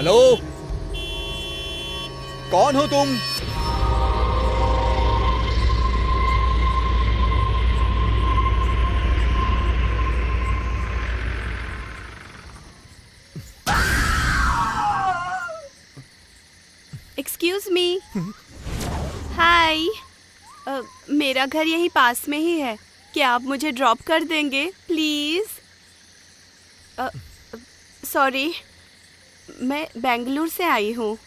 Hello, कौन हो तुम? Excuse me. हाय, मेरा घर यही पास में ही है। क्या आप मुझे ड्रॉप कर देंगे प्लीज? सॉरी, मैं बेंगलुरु से आई हूँ।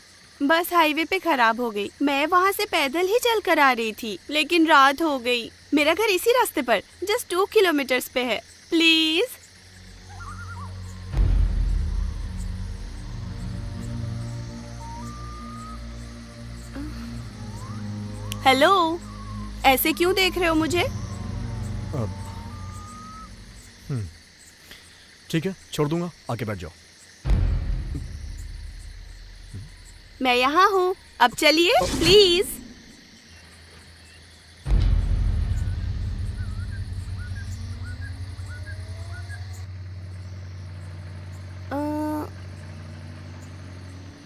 बस हाईवे पे खराब हो गई। मैं वहाँ से पैदल ही चल कर आ रही थी, लेकिन रात हो गई। मेरा घर इसी रास्ते पर जस्ट 2 किलोमीटर्स पे है। प्लीज। हेलो, ऐसे क्यों देख रहे हो मुझे? ठीक है, छोड़ दूंगा, आके बैठ जाओ। मैं यहाँ हूँ, अब चलिए प्लीज।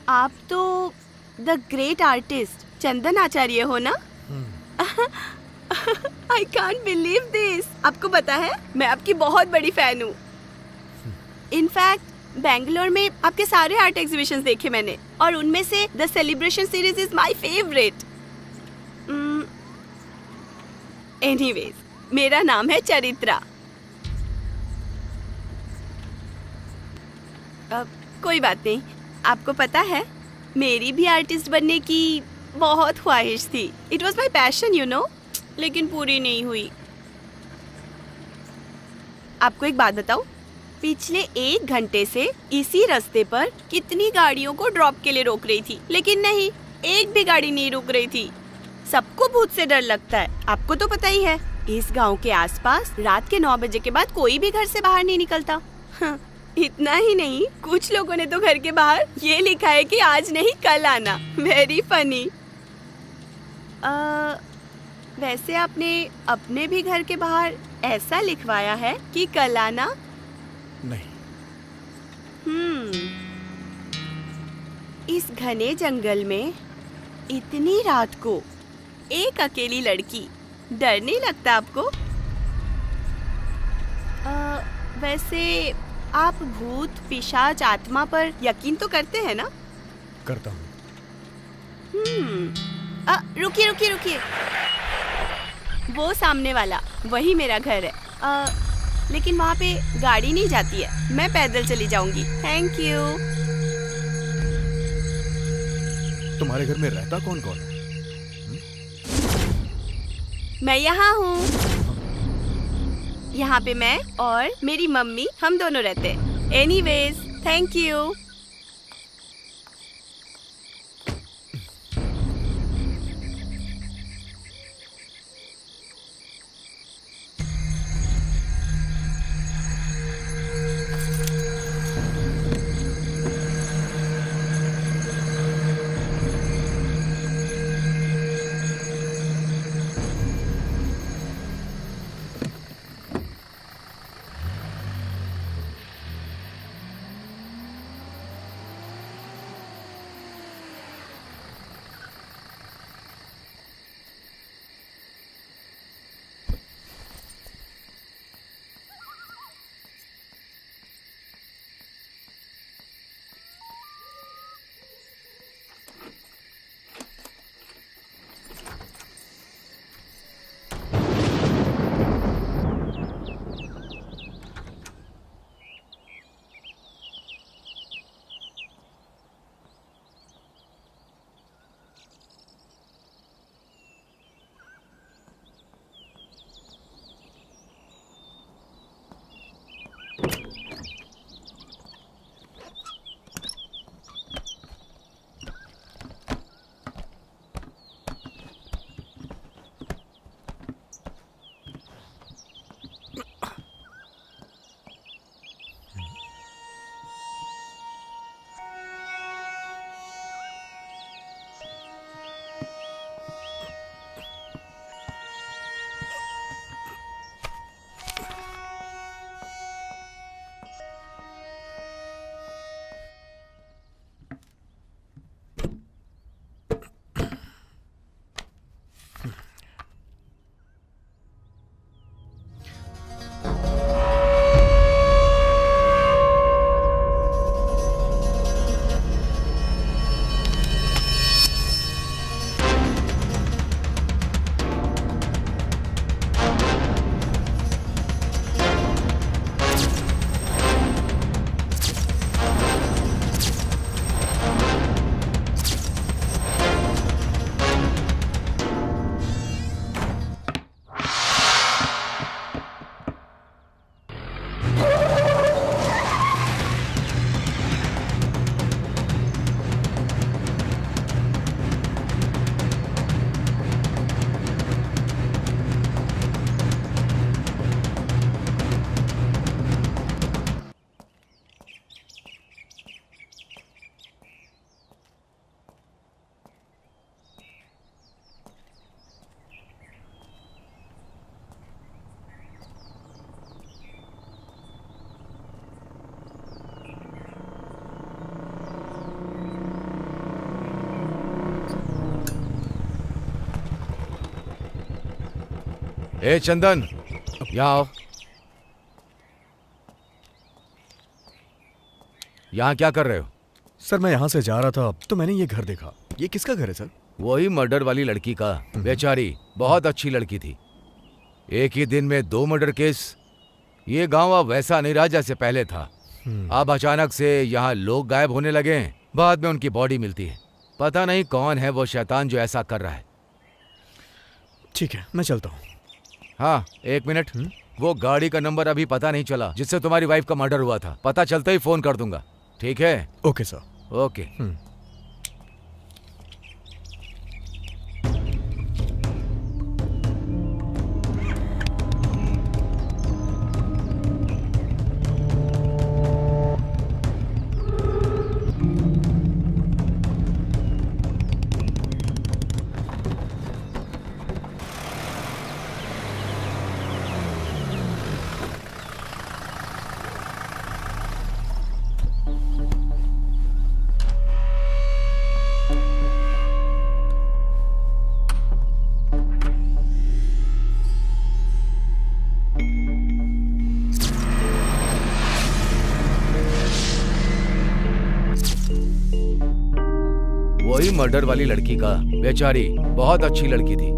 आप तो द ग्रेट आर्टिस्ट चंदन आचार्य हो ना? I can't believe this. आपको पता है, मैं आपकी बहुत बड़ी फैन हूँ। इनफैक्ट बेंगलोर में आपके सारे आर्ट एग्जीबिशंस देखे मैंने, और उनमें से the celebration series is my favourite. Anyways, मेरा नाम है चरित्रा। कोई बात नहीं। आपको पता है, मेरी भी आर्टिस्ट बनने की बहुत ख्वाहिश थी। It was my passion you know, लेकिन पूरी नहीं हुई। आपको एक बात बताऊं, पिछले 1 घंटे से इसी रास्ते पर कितनी गाड़ियों को ड्रॉप के लिए रोक रही थी, लेकिन नहीं, एक भी गाड़ी नहीं रुक रही थी। सबको भूत से डर लगता है, आपको तो पता ही है। इस गांव के आसपास रात के 9 बजे के बाद कोई भी घर से बाहर नहीं निकलता। इतना ही नहीं, कुछ लोगों ने तो घर के बाहर ये लिखा है कि आज नहीं कल आना। Very funny. वैसे आपने अपने भी घर के बाहर ऐसा लिखवाया है कि कल आना? नहीं। इस घने जंगल में इतनी रात को एक अकेली लड़की, डर नहीं लगता आपको? वैसे आप भूत, पिशाच, आत्मा पर यकीन तो करते हैं ना? करता हूँ। रुकिए रुकिए रुकिए, वो सामने वाला वही मेरा घर है। लेकिन वहाँ पे गाड़ी नहीं जाती है, मैं पैदल चली जाऊंगी। Thank you. तुम्हारे घर में रहता कौन कौन है? मैं यहाँ हूँ। यहाँ पे मैं और मेरी मम्मी, हम दोनों रहते हैं। Anyways, thank you. ए चंदन, यहाँ आओ। यहाँ क्या कर रहे हो? सर मैं यहाँ से जा रहा था तो मैंने ये घर देखा। ये किसका घर है सर? वही मर्डर वाली लड़की का। बेचारी बहुत अच्छी लड़की थी। एक ही दिन में 2 मर्डर केस। ये गांव अब वैसा नहीं रहा जैसे पहले था। अब अचानक से यहाँ लोग गायब होने लगे हैं। बाद में उनकी बॉडी मिलती है। पता नहीं कौन है वो शैतान जो ऐसा कर रहा है। ठीक है मैं चलता हूँ। हाँ 1 मिनट। वो गाड़ी का नंबर अभी पता नहीं चला जिससे तुम्हारी वाइफ का मर्डर हुआ था। पता चलते ही फोन कर दूंगा। ठीक है? Okay sir. ओके। वही मर्डर वाली लड़की का। बेचारी बहुत अच्छी लड़की थी।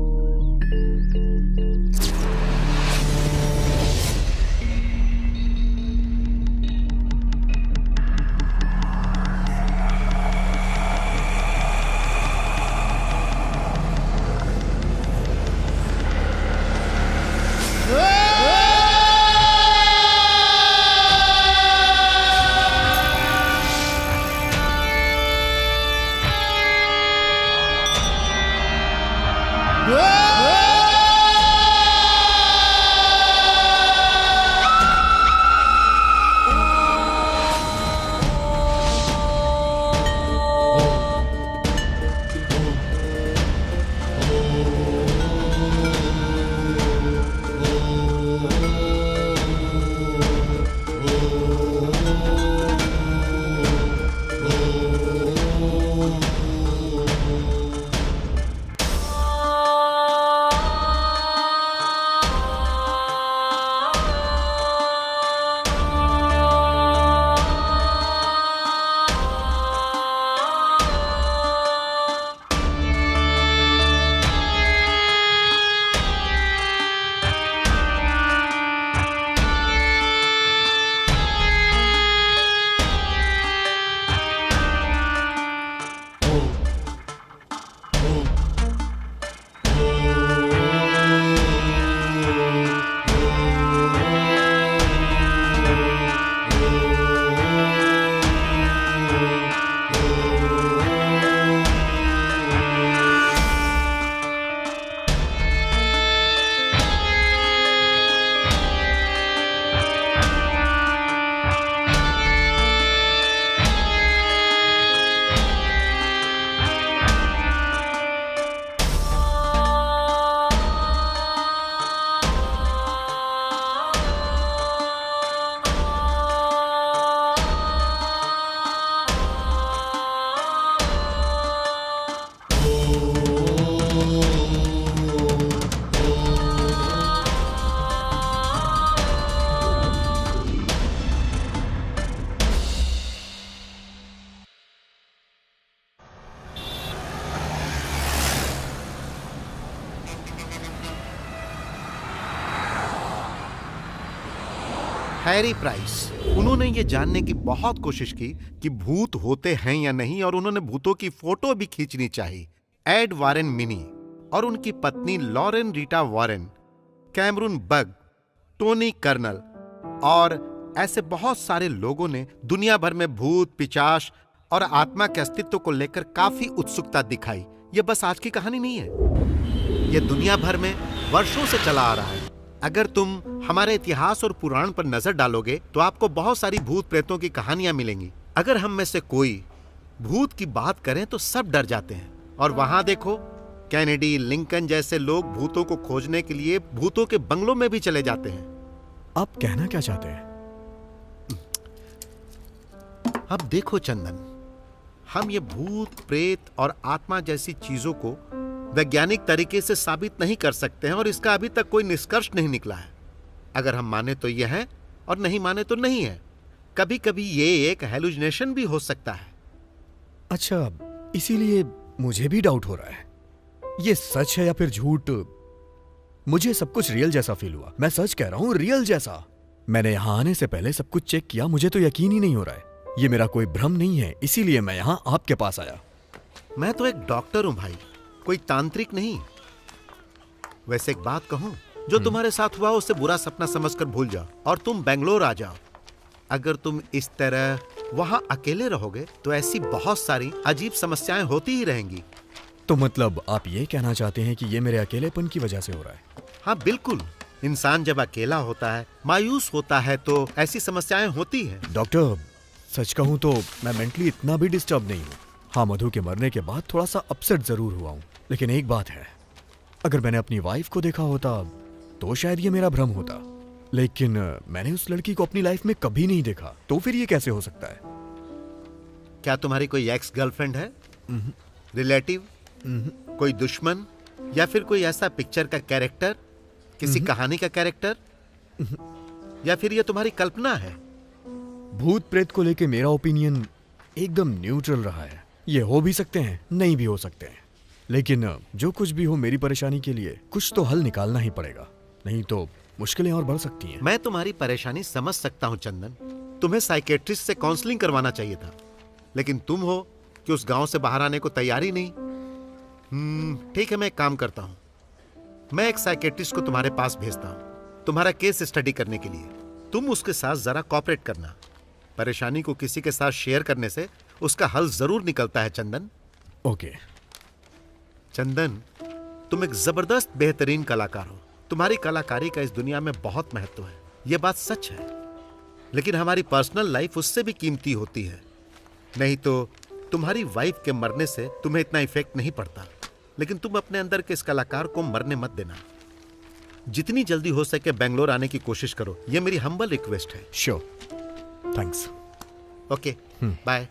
Harry price. उन्होंने ये जानने की बहुत कोशिश की कि भूत होते हैं या नहीं, और उन्होंने भूतों की फोटो भी खींचनी चाहिए। एड वारेन मिनी और उनकी पत्नी Lauren Rita Warren, Cameron Bug, Tony Colonel और ऐसे बहुत सारे लोगों ने दुनिया भर में भूत, पिशाच और आत्मा के अस्तित्व को लेकर काफी उत्सुकता दिखाई। यह बस आज की कहानी नहीं है, यह दुनिया भर में वर्षों से चला आ रहा है। अगर तुम हमारे इतिहास और पुराण पर नजर डालोगे तो आपको बहुत सारी भूत प्रेतों की कहानियां मिलेंगी। अगर हम में से कोई भूत की बात करें तो सब डर जाते हैं। और वहां देखो, कैनेडी, लिंकन जैसे लोग भूतों को खोजने के लिए भूतों के बंगलों में भी चले जाते हैं। आप कहना क्या चाहते हैं? अब देखो चंदन, हम ये भूत, प्रेत और आत्मा जैसी चीजों को वैज्ञानिक तरीके से साबित नहीं कर सकते हैं और इसका अभी तक कोई निष्कर्ष नहीं निकला है। अगर हम माने तो यह है और नहीं माने तो नहीं है। कभी कभी ये एक हेलुसिनेशन भी हो सकता है। अच्छा, इसीलिए मुझे भी डाउट हो रहा है, ये सच है या फिर झूठ। मुझे सब कुछ रियल जैसा फील हुआ। मैं सच कह रहा हूं, रियल जैसा। मैंने यहां आने से पहले सब कुछ चेक किया, मुझे तो यकीन ही नहीं हो रहा है। ये मेरा कोई भ्रम नहीं है, इसीलिए मैं यहां आपके पास आया। मैं तो एक डॉक्टर हूं भाई, कोई तांत्रिक नहीं। वैसे एक बात कहूं, जो तुम्हारे साथ हुआ उसे बुरा सपना समझकर भूल जाओ और तुम बेंगलोर आ जाओ। अगर तुम इस तरह वहां अकेले रहोगे तो ऐसी बहुत सारी अजीब समस्याएं होती ही रहेंगी। तो मतलब आप ये कहना चाहते हैं कि ये मेरे अकेलेपन की वजह से हो रहा है? हाँ बिल्कुल। इंसान जब अकेला होता है, मायूस होता है, तो ऐसी समस्याएं होती हैं। डॉक्टर, सच कहूं तो मैं मेंटली इतना भी डिस्टर्ब नहीं हूं। हाँ, मधु के मरने के बाद थोड़ा सा अपसेट जरूर हुआ हूं, लेकिन एक बात है, अगर मैंने अपनी वाइफ को देखा होता तो शायद ये मेरा भ्रम होता, लेकिन मैंने उस लड़की को अपनी लाइफ में कभी नहीं देखा, तो फिर ये कैसे हो सकता है? क्या तुम्हारी कोई एक्स गर्लफ्रेंड है, रिलेटिव, कोई दुश्मन, या फिर कोई ऐसा पिक्चर का कैरेक्टर, किसी कहानी का कैरेक्टर, या फिर ये तुम्हारी कल्पना है? भूत प्रेत को लेके मेरा ओपिनियन एकदम न्यूट्रल रहा है। ये हो भी सकते हैं, नहीं भी हो सकते हैं, लेकिन जो कुछ भी हो, मेरी परेशानी के लिए कुछ तो हल निकालना ही पड़ेगा, नहीं तो मुश्किलें और बढ़ सकती हैं। मैं तुम्हारी परेशानी समझ सकता हूं चंदन। तुम्हें साइकेट्रिस्ट से काउंसलिंग करवाना चाहिए था, लेकिन तुम हो कि उस गांव से बाहर आने को तैयार ही नहीं। ठीक है, मैं एक काम करता हूं, मैं एक साइकेट्रिस्ट को तुम्हारे पास भेजता हूं तुम्हारा केस स्टडी करने के लिए। तुम उसके साथ जरा कोऑपरेट करना। परेशानी को किसी के साथ शेयर करने से उसका हल जरूर निकलता है चंदन। ओके। चंदन, तुम एक जबरदस्त बेहतरीन कलाकार हो। तुम्हारी कलाकारी का इस दुनिया में बहुत महत्व है, यह बात सच है, लेकिन हमारी पर्सनल लाइफ उससे भी कीमती होती है। नहीं तो तुम्हारी वाइफ के मरने से तुम्हें इतना इफेक्ट नहीं पड़ता, लेकिन तुम अपने अंदर के इस कलाकार को मरने मत देना। जितनी जल्दी हो सके बेंगलोर आने की कोशिश करो, यह मेरी हम्बल रिक्वेस्ट है। Sure, thanks. Okay, bye.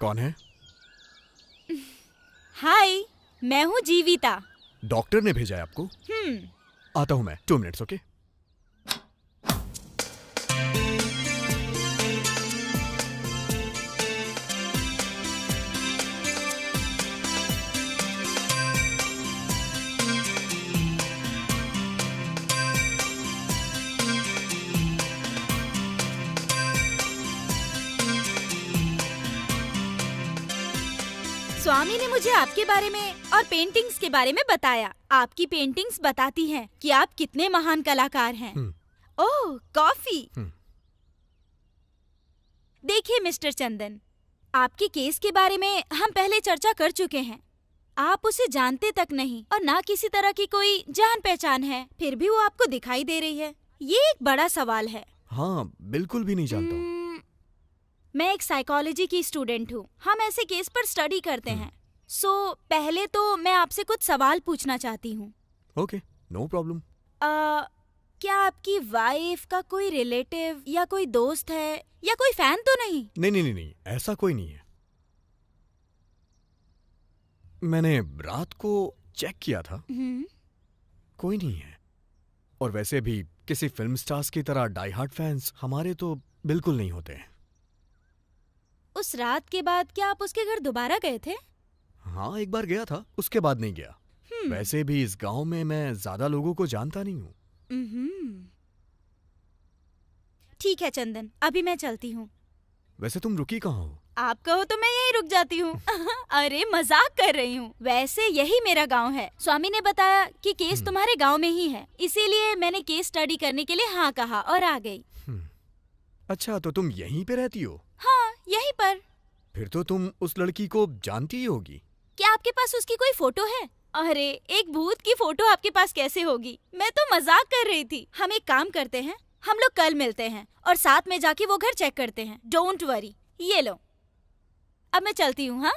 कौन है? हाय, मैं हूँ जीविता। डॉक्टर ने भेजा है आपको? आता हूं मैं, 2 मिनट्स। ओके। स्वामी ने मुझे आपके बारे में और पेंटिंग्स के बारे में बताया। आपकी पेंटिंग्स बताती हैं कि आप कितने महान कलाकार हैं। ओह, कॉफी। देखिए मिस्टर चंदन, आपके केस के बारे में हम पहले चर्चा कर चुके हैं। आप उसे जानते तक नहीं और ना किसी तरह की कोई जान पहचान है, फिर भी वो आपको दिखाई दे रही है। ये एक बड़ा सवाल है। हाँ, बिल्कुल भी नहीं जानता हूँ। मैं एक साइकोलॉजी की स्टूडेंट हूँ। हम ऐसे केस पर स्टडी करते हैं। सो पहले तो मैं आपसे कुछ सवाल पूछना चाहती हूँ। Okay, no problem. क्या आपकी वाइफ का कोई रिलेटिव या कोई दोस्त है या कोई फैन तो नहीं? नहीं, ऐसा कोई नहीं है। मैंने रात को चेक किया था, कोई नहीं है। और वैसे भी किसी फिल्म स्टार्स की तरह डाई हार्ड फैंस हमारे तो बिल्कुल नहीं होते हैं। उस रात के बाद क्या आप उसके घर दोबारा गए थे? हाँ, एक बार गया था, उसके बाद नहीं गया। वैसे भी इस गांव में मैं ज्यादा लोगों को जानता नहीं हूँ। ठीक है चंदन, अभी मैं चलती हूँ। वैसे तुम रुकी कहाँ हो? आप कहो तो मैं यहीं रुक जाती हूँ। अरे मजाक कर रही हूँ। वैसे यही मेरा गांव है। स्वामी ने बताया कि केस तुम्हारे गांव में ही है, इसीलिए मैंने केस स्टडी करने के लिए हाँ कहा और आ गई। अच्छा, तो तुम यहीं पे रहती हो? हाँ, यहीं पर। फिर तो तुम उस लड़की को जानती ही होगी। क्या आपके पास उसकी कोई फोटो है? अरे, एक भूत की फोटो आपके पास कैसे होगी? मैं तो मजाक कर रही थी। हम एक काम करते हैं, हम लोग कल मिलते हैं और साथ में जाके वो घर चेक करते हैं। Don't worry. ये लो, अब मैं चलती हूँ। हाँ,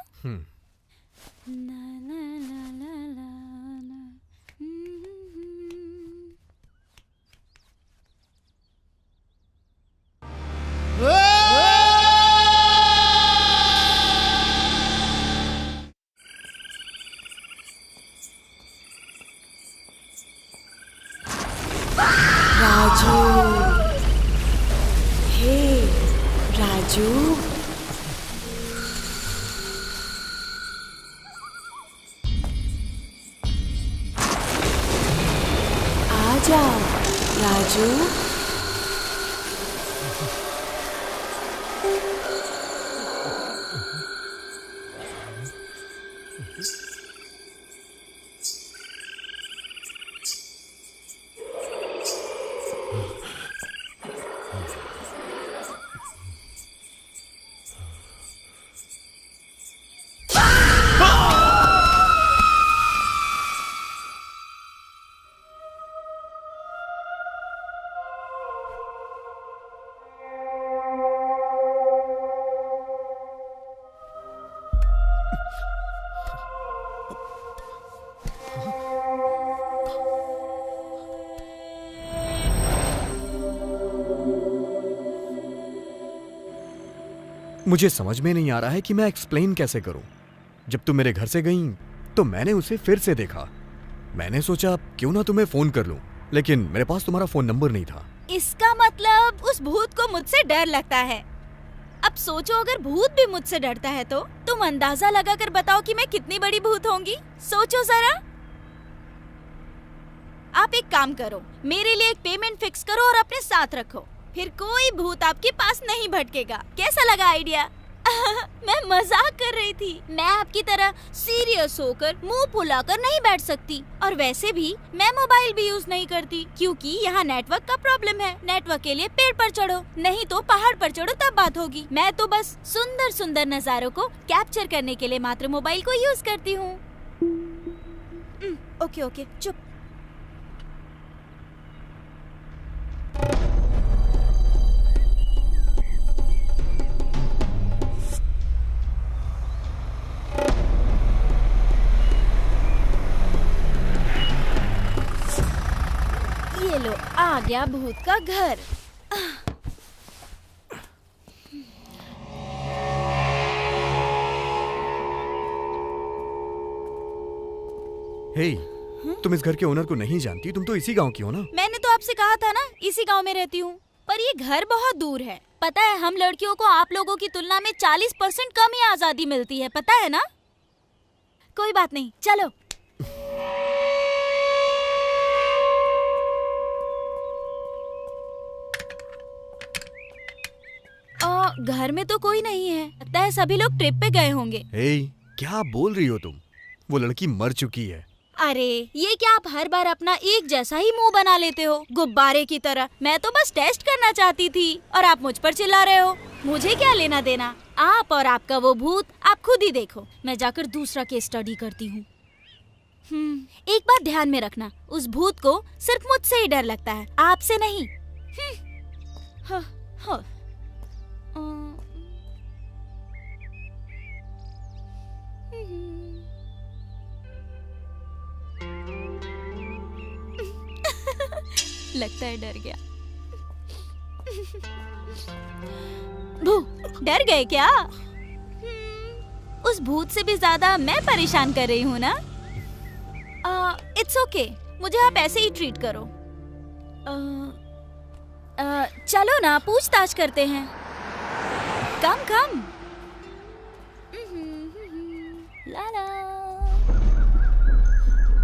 राजू, हे राजू, आ जाओ राजू। मुझे समझ में नहीं आ रहा है कि मैं एक्सप्लेन कैसे करूं। जब तुम मेरे घर से गई तो मैंने उसे फिर से देखा। मैंने सोचा क्यों ना तुम्हें फोन कर लूं, लेकिन मेरे पास तुम्हारा फोन नंबर नहीं था। इसका मतलब उस भूत को मुझसे डर लगता है। अब सोचो, अगर भूत भी मुझसे डरता है तो तुम अंदाजा लगा कर बताओ कि मैं कितनी बड़ी भूत होंगी। सोचो जरा। आप एक काम करो, मेरे लिए एक पेमेंट फिक्स करो और अपने साथ रखो, फिर कोई भूत आपके पास नहीं भटकेगा। कैसा लगा आइडिया? मैं मजाक कर रही थी। मैं आपकी तरह सीरियस होकर मुंह फुलाकर नहीं बैठ सकती, और वैसे भी मैं मोबाइल भी यूज नहीं करती क्योंकि यहाँ नेटवर्क का प्रॉब्लम है। नेटवर्क के लिए पेड़ पर चढ़ो, नहीं तो पहाड़ पर चढ़ो, तब बात होगी। मैं तो बस सुंदर सुंदर नजारों को कैप्चर करने के लिए मात्र मोबाइल को यूज करती हूँ। ओके, चुप। ये लो, आ गया भूत का घर। हे, तुम इस घर के ओनर को नहीं जानती? तुम तो इसी गांव की हो ना? मैंने तो आपसे कहा था ना, इसी गांव में रहती हूँ, पर ये घर बहुत दूर है। पता है, हम लड़कियों को आप लोगों की तुलना में 40% कम ही आजादी मिलती है, पता है ना? कोई बात नहीं, चलो। घर में तो कोई नहीं है, लगता है सभी लोग ट्रिप पे गए होंगे। हे, क्या बोल रही हो तुम? वो लड़की मर चुकी है। अरे, ये क्या आप हर बार अपना एक जैसा ही मुंह बना लेते हो, गुब्बारे की तरह? मैं तो बस टेस्ट करना चाहती थी और आप मुझ पर चिल्ला रहे हो। मुझे क्या लेना देना? आप और आपका वो भूत आप खुद ही देखो। मैं जाकर दूसरा केस स्टडी करती हूँ। एक बात ध्यान में रखना, उस भूत को सिर्फ मुझसे ही डर लगता है, आपसे नहीं। हाँ, हाँ। लगता है डर गया। भू, डर गए क्या? उस भूत से भी ज्यादा मैं परेशान कर रही हूँ ना? इट्स ओके, मुझे आप ऐसे ही ट्रीट करो। चलो ना, पूछताछ करते हैं। कम कम। लाला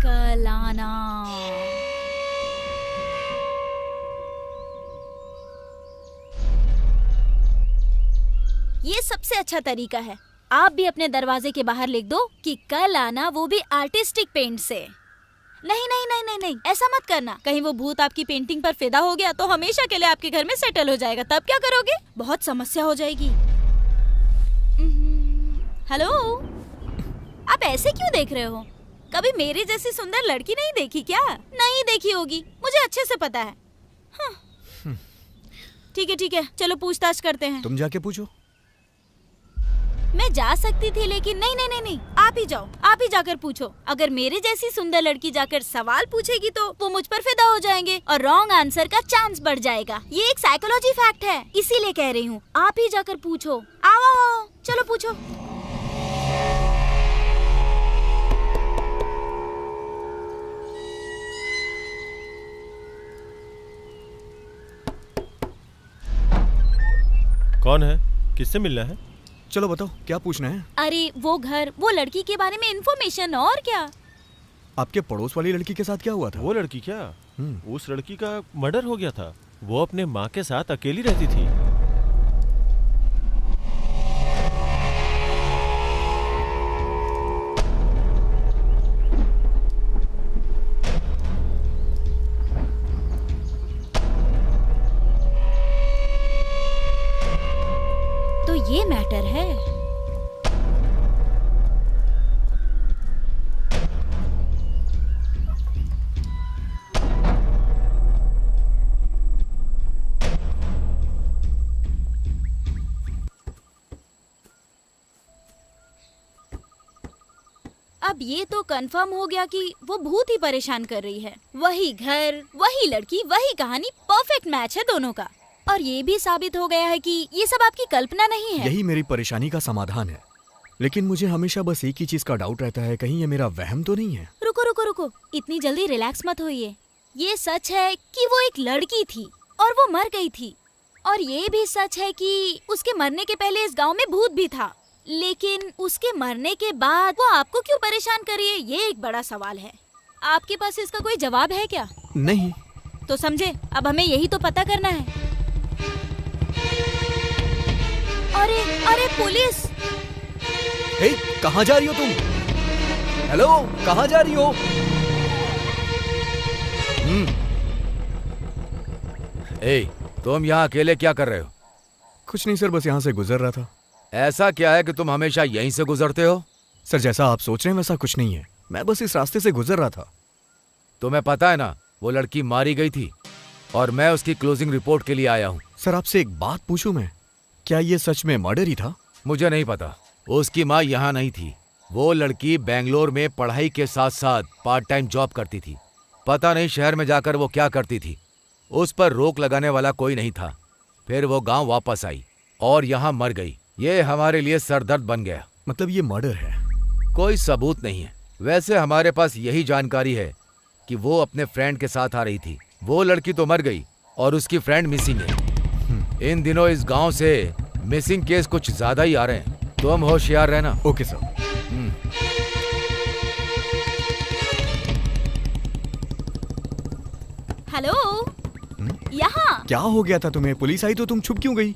कल आना। ये सबसे अच्छा तरीका है। आप भी अपने दरवाजे के बाहर लिख दो कि कल आना, वो भी आर्टिस्टिक पेंट से। नहीं नहीं नहीं नहीं नहीं, ऐसा मत करना। कहीं वो भूत आपकी पेंटिंग पर फिदा हो गया तो हमेशा के लिए आपके घर में सेटल हो जाएगा, तब क्या करोगे? बहुत समस्या हो जाएगी। हेलो, आप ऐसे क्यों देख रहे हो? कभी मेरी जैसी सुंदर लड़की नहीं देखी क्या? नहीं देखी होगी, मुझे अच्छे से पता है। ठीक है, चलो पूछताछ करते हैं। तुम जाके पूछो। मैं जा सकती थी लेकिन नहीं, आप ही जाओ, आप ही जाकर पूछो। अगर मेरे जैसी सुंदर लड़की जाकर सवाल पूछेगी तो वो मुझ पर फिदा हो जाएंगे और रॉन्ग आंसर का चांस बढ़ जाएगा। ये एक साइकोलॉजी फैक्ट है, इसीलिए कह रही हूँ। आप ही जाकर पूछो। आओ, चलो पूछो। कौन है? किससे मिलना है? चलो बताओ, क्या पूछना है? अरे वो घर, वो लड़की के बारे में इन्फॉर्मेशन। और क्या? आपके पड़ोस वाली लड़की के साथ क्या हुआ था? वो लड़की क्या? उस लड़की का मर्डर हो गया था। वो अपने माँ के साथ अकेली रहती थी। तो ये मैटर है। अब ये तो कंफर्म हो गया कि वो भूत ही परेशान कर रही है। वही घर, वही लड़की, वही कहानी, परफेक्ट मैच है दोनों का। और ये भी साबित हो गया है कि ये सब आपकी कल्पना नहीं है। यही मेरी परेशानी का समाधान है। लेकिन मुझे हमेशा बस एक ही चीज का डाउट रहता है, कहीं ये मेरा वहम तो नहीं है। रुको, इतनी जल्दी रिलैक्स मत होइए। ये सच है कि वो एक लड़की थी और वो मर गई थी। और ये भी सच है कि उसके मरने के पहले इस गांव में भूत भी था। लेकिन उसके मरने के बाद वो आपको क्यों परेशान कर रही है, ये एक बड़ा सवाल है। आपके पास इसका कोई जवाब है क्या? नहीं। तो समझे, अब हमें यही तो पता करना है। अरे पुलिस! कहाँ जा रही हो तुम? हेलो, कहाँ जा रही हो? तुम यहाँ अकेले क्या कर रहे हो? कुछ नहीं सर, बस यहाँ से गुजर रहा था। ऐसा क्या है कि तुम हमेशा यहीं से गुजरते हो? सर, जैसा आप सोच रहे हैं वैसा कुछ नहीं है। मैं बस इस रास्ते से गुजर रहा था। तुम्हें पता है ना, वो लड़की मारी गई थी और मैं उसकी क्लोजिंग रिपोर्ट के लिए आया हूँ। सर, आपसे एक बात पूछूं मैं, क्या ये सच में मर्डर ही था? मुझे नहीं पता। उसकी माँ यहाँ नहीं थी। वो लड़की बेंगलोर में पढ़ाई के साथ साथ पार्ट टाइम जॉब करती थी। पता नहीं शहर में जाकर वो क्या करती थी। उस पर रोक लगाने वाला कोई नहीं था। फिर वो गांव वापस आई और यहाँ मर गई। ये हमारे लिए सरदर्द बन गया। मतलब ये मर्डर है? कोई सबूत नहीं है। वैसे हमारे पास यही जानकारी है कि वो अपने फ्रेंड के साथ आ रही थी। वो लड़की तो मर गई और उसकी फ्रेंड मिसिंग है। इन दिनों इस गांव से मिसिंग केस कुछ ज्यादा ही आ रहे हैं। तुम होशियार रहना। Okay sir. हेलो, यहाँ क्या हो गया था तुम्हें? पुलिस आई तो तुम छुप क्यों गई?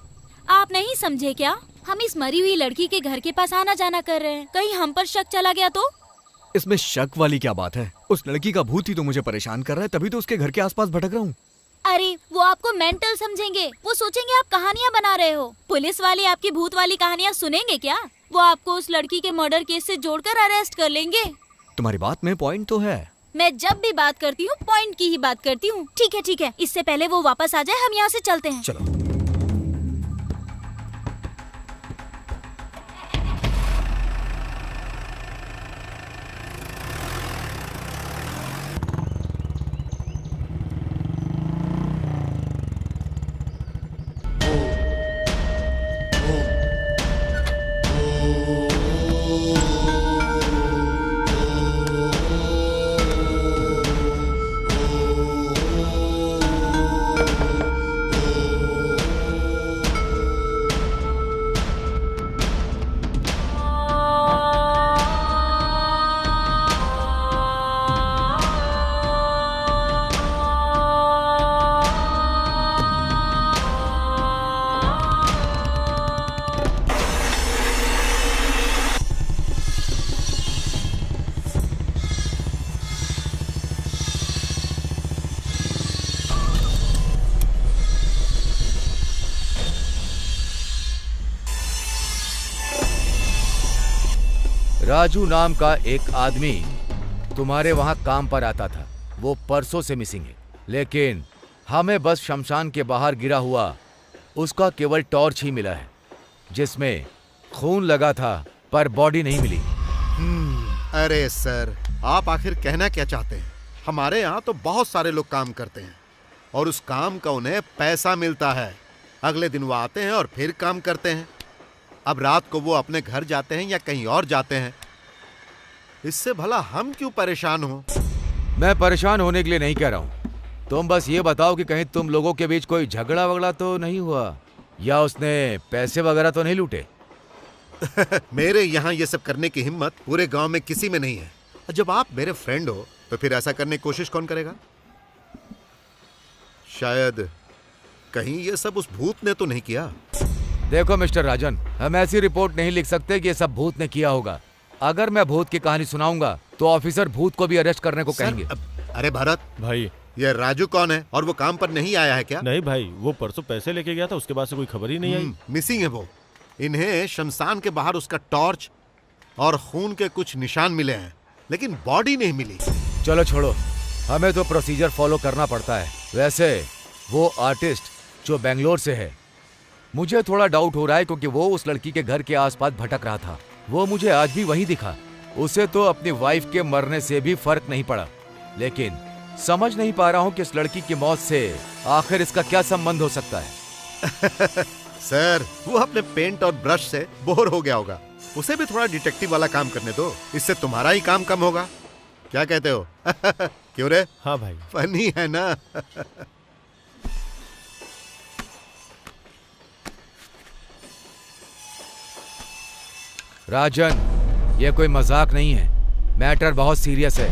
आप नहीं समझे क्या? हम इस मरी हुई लड़की के घर के पास आना जाना कर रहे हैं। कहीं हम पर शक चला गया तो? इसमें शक वाली क्या बात है? उस लड़की का भूत ही तो मुझे परेशान कर रहा है, तभी तो उसके घर के आसपास भटक रहा हूँ। अरे वो आपको मेंटल समझेंगे, वो सोचेंगे आप कहानियाँ बना रहे हो। पुलिस वाले आपकी भूत वाली कहानियाँ सुनेंगे क्या? वो आपको उस लड़की के मर्डर केस से जोड़कर अरेस्ट कर लेंगे। तुम्हारी बात में पॉइंट तो है। मैं जब भी बात करती हूँ पॉइंट की ही बात करती हूँ। ठीक है, इससे पहले वो वापस आ जाए हम यहाँ से चलते हैं। चलो। राजू नाम का एक आदमी तुम्हारे वहां काम पर आता था। वो परसों से मिसिंग है, लेकिन हमें बस शमशान के बाहर गिरा हुआ उसका केवल टॉर्च ही मिला है, जिसमें खून लगा था पर बॉडी नहीं मिली। अरे सर, आप आखिर कहना क्या चाहते हैं? हमारे यहाँ तो बहुत सारे लोग काम करते हैं और उस काम का उन्हें पैसा मिलता है। अगले दिन वो आते हैं और फिर काम करते हैं। अब रात को वो अपने घर जाते हैं या कहीं और जाते हैं। इससे भला हम क्यों परेशान हो? मैं परेशान होने के लिए नहीं कह रहा हूँ। तुम बस ये बताओ कि कहीं तुम लोगों के बीच कोई झगड़ा वगड़ा तो नहीं हुआ, या उसने पैसे वगैरह तो नहीं लूटे? मेरे यहाँ ये सब करने की हिम्मत पूरे गांव में किसी में नहीं है। जब आप मेरे फ्रेंड हो तो फिर ऐसा करने की कोशिश कौन करेगा? शायद कहीं ये सब उस भूत ने तो नहीं किया। देखो मिस्टर राजन, हम ऐसी रिपोर्ट नहीं लिख सकते कि ये सब भूत ने किया होगा। अगर मैं भूत की कहानी सुनाऊंगा तो ऑफिसर भूत को भी अरेस्ट करने को कहेंगे। अरे भारत भाई, ये राजू कौन है और वो काम पर नहीं आया है क्या? नहीं भाई, वो परसों पैसे लेके गया था, उसके बाद से कोई खबर ही नहीं आई। मिसिंग है वो। इन्हें शमशान के बाहर उसका टॉर्च और खून के कुछ निशान मिले हैं, लेकिन बॉडी नहीं मिली। चलो छोड़ो, हमें तो प्रोसीजर फॉलो करना पड़ता है। वैसे वो आर्टिस्ट जो बेंगलोर से है, मुझे थोड़ा डाउट हो रहा है क्योंकि वो उस लड़की के घर के आसपास भटक रहा था। वो मुझे आज भी वहीं दिखा। उसे तो अपनी वाइफ के मरने से भी फर्क नहीं पड़ा, लेकिन समझ नहीं पा रहा हूँ कि इस लड़की की मौत से आखिर इसका क्या संबंध हो सकता है। सर, वो अपने पेंट और ब्रश से बोर हो गया होगा। उसे भी थोड़ा डिटेक्टिव वाला काम करने दो, इससे तुम्हारा ही काम कम होगा। क्या कहते हो? क्यों रे? हाँ भाई, फनी है ना? राजन, ये कोई मजाक नहीं है। मैटर बहुत सीरियस है,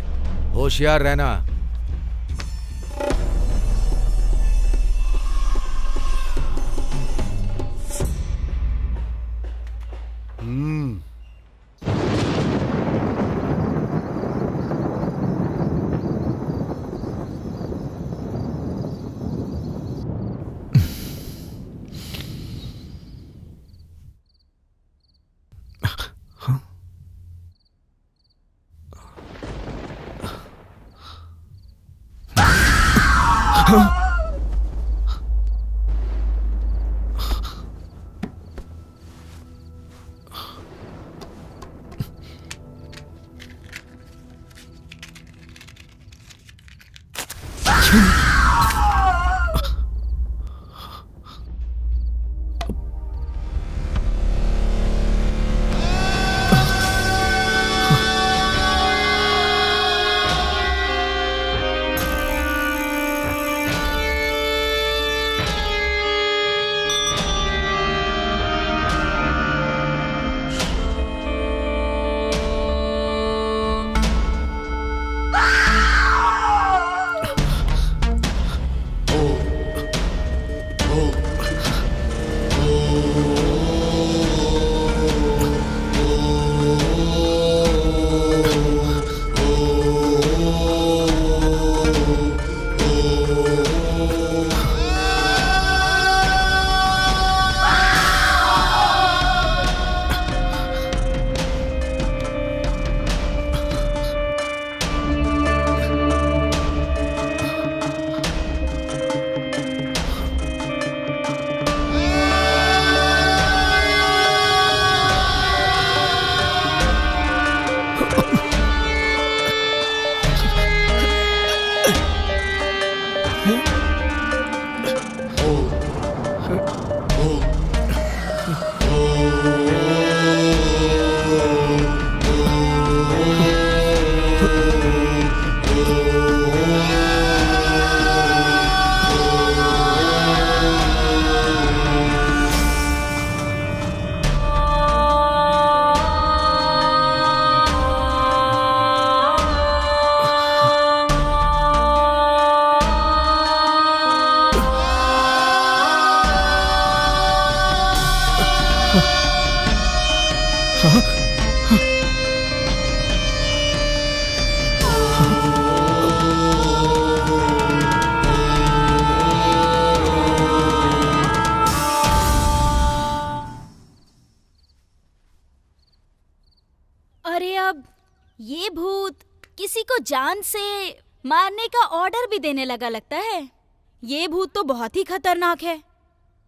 होशियार रहना। अरे अब ये भूत किसी को जान से मारने का ऑर्डर भी देने लगा लगता है। ये भूत तो बहुत ही खतरनाक है।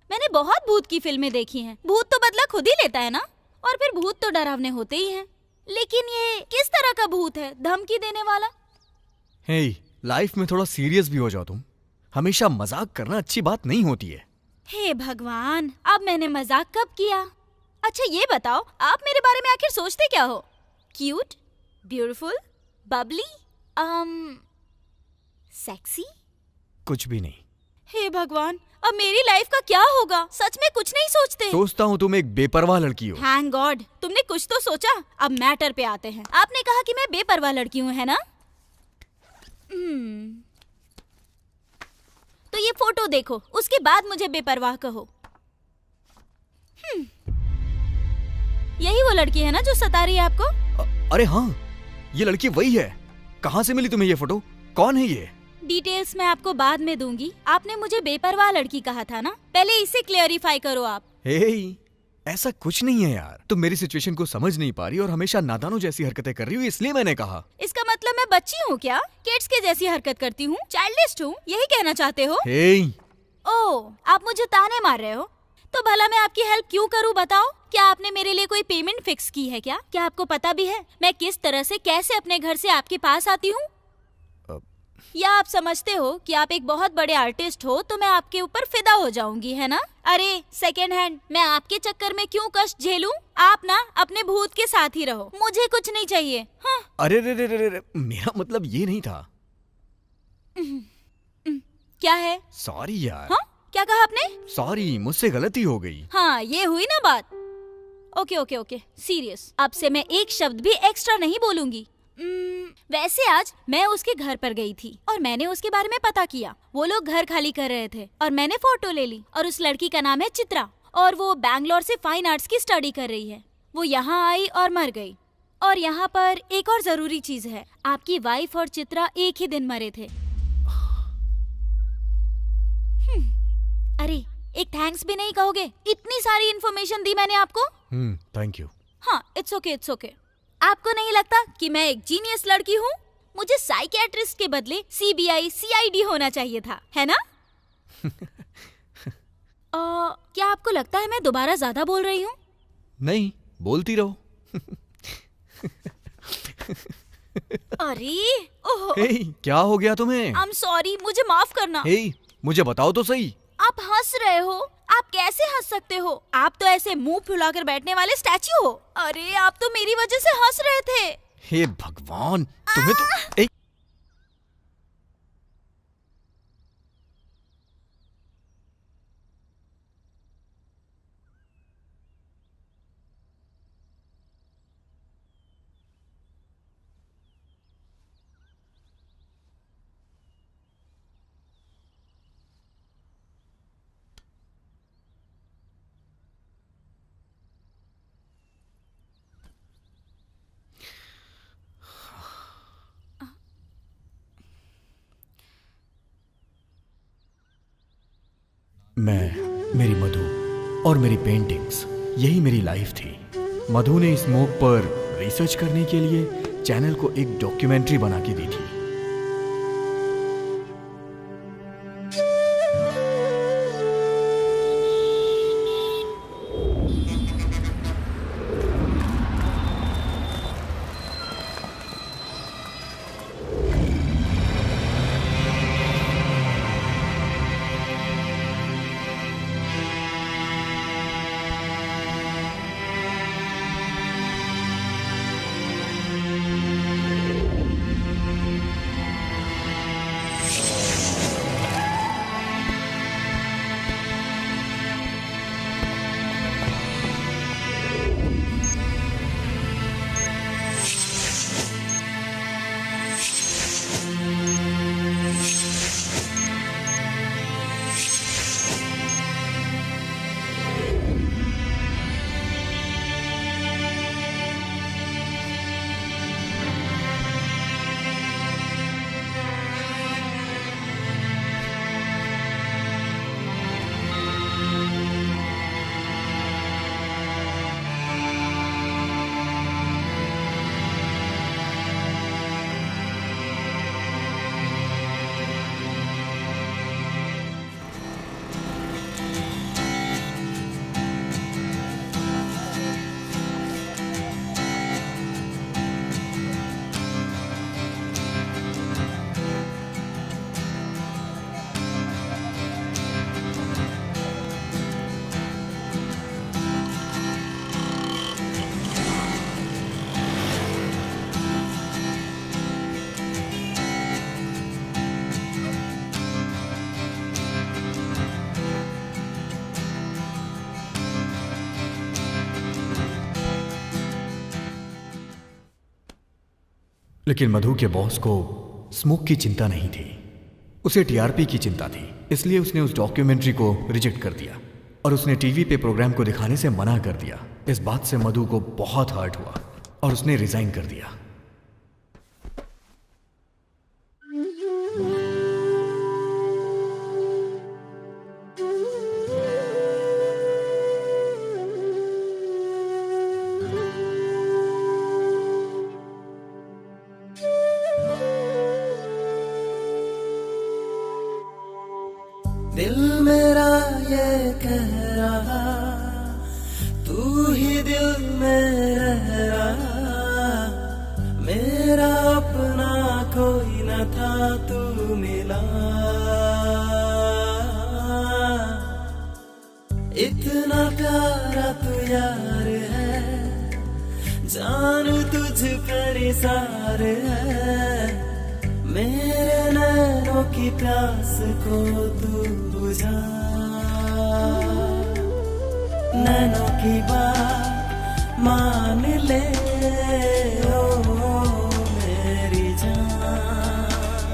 मैंने बहुत भूत की फिल्में देखी हैं। भूत तो बदला खुद ही लेता है ना, और फिर भूत तो डरावने होते ही हैं। लेकिन ये किस तरह का भूत है, धमकी देने वाला? हे, लाइफ में थोड़ा सीरियस भी हो जाओ तुम। हमेशा मजाक करना अच्छी बात नहीं होती है। हे भगवान, अब मैंने मजाक कब किया? अच्छा ये बताओ, आप मेरे बारे में आखिर सोचते क्या हो? Cute, beautiful, Babli, sexy? कुछ भी नहीं। हे भगवान, अब मेरी लाइफ का क्या होगा? सच में कुछ नहीं सोचते? सोचता हूँ तुम एक बेपरवाह लड़की हो। थैंक गॉड, तुमने कुछ तो सोचा। अब मैटर पे आते हैं। आपने कहा कि मैं बेपरवाह लड़की हूँ, है ना? तो ये फोटो देखो, उसके बाद मुझे बेपरवाह कहो। यही वो लड़की है ना जो सता रही है आपको? अरे हाँ, ये लड़की वही है। कहाँ से मिली तुम्हें ये फोटो? कौन है ये? डिटेल्स मैं आपको बाद में दूंगी। आपने मुझे बेपरवाह लड़की कहा था ना, पहले इसे क्लियरिफाई करो आप। हे, ऐसा कुछ नहीं है यार। तुम मेरी सिचुएशन को समझ नहीं पा रही और हमेशा नादानों जैसी हरकतें कर रही हो, इसलिए मैंने कहा। इसका मतलब मैं बच्ची हूँ क्या? किड्स के जैसी हरकत करती हूँ, चाइल्डिश हूँ, यही कहना चाहते हो? हे, ओह, आप मुझे ताने मार रहे हो? तो भला मैं आपकी हेल्प क्यों करूं बताओ? क्या आपने मेरे लिए कोई पेमेंट फिक्स की है क्या? क्या आपको पता भी है मैं किस तरह से कैसे अपने घर से आपके पास आती हूँ? या आप समझते हो कि आप एक बहुत बड़े आर्टिस्ट हो तो मैं आपके ऊपर फिदा हो जाऊंगी, है ना? अरे सेकेंड हैंड, मैं आपके चक्कर में क्यों कष्ट झेलूं? आप ना अपने भूत के साथ ही रहो, मुझे कुछ नहीं चाहिए। हाँ। अरे रे रे रे रे, मेरा मतलब ये नहीं था। क्या है? सॉरी यार। हाँ? क्या कहा आपने? सॉरी, मुझसे गलती हो गई। हाँ, ये हुई ना बात। Okay okay okay, serious. अब से मैं एक शब्द भी एक्स्ट्रा नहीं बोलूंगी। वैसे आज मैं उसके घर पर गई थी और मैंने उसके बारे में पता किया। वो लोग घर खाली कर रहे थे और मैंने फोटो ले ली। और उस लड़की का नाम है चित्रा और वो बैंगलोर से फाइन आर्ट्स की स्टडी कर रही है। वो यहाँ आई और मर गई। और यहाँ पर एक और जरूरी चीज है, आपकी वाइफ और चित्रा एक ही दिन मरे थे। अरे एक थैंक्स भी नहीं कहोगे? इतनी सारी इन्फॉर्मेशन दी मैंने आपको। Thank you. हाँ, इट्स ओके इट्स ओके। आपको नहीं लगता कि मैं एक जीनियस लड़की हूँ? मुझे साइकियाट्रिस्ट के बदले सीबीआई सीआईडी होना चाहिए था, है ना? क्या आपको लगता है मैं दोबारा ज्यादा बोल रही हूँ? नहीं, बोलती रहो। अरे ओह, हे, क्या हो गया तुम्हें? आई एम सॉरी, मुझे माफ करना। हे, मुझे बताओ तो सही। आप हंस रहे हो? आप कैसे हंस सकते हो? आप तो ऐसे मुंह फुलाकर बैठने वाले स्टैच्यू हो। अरे आप तो मेरी वजह से हंस रहे थे। हे भगवान, तुम्हें तो एक... मैं, मेरी मधु और मेरी पेंटिंग्स, यही मेरी लाइफ थी। मधु ने इस स्मोक पर रिसर्च करने के लिए चैनल को एक डॉक्यूमेंट्री बना के दी थी। लेकिन मधु के बॉस को स्मोक की चिंता नहीं थी, उसे टीआरपी की चिंता थी। इसलिए उसने उस डॉक्यूमेंट्री को रिजेक्ट कर दिया और उसने टीवी पे प्रोग्राम को दिखाने से मना कर दिया। इस बात से मधु को बहुत हर्ट हुआ और उसने रिजाइन कर दिया। दिल मेरा ये कह रहा, तू ही दिल में रह रहा, मेरा अपना कोई न था, तू मिला। इतना प्यारा तू यार है, जान तुझ पर सार है, मेरे नैनों की प्यास को तू बुझा। नैनों की बात मान ले ओ मेरी जान,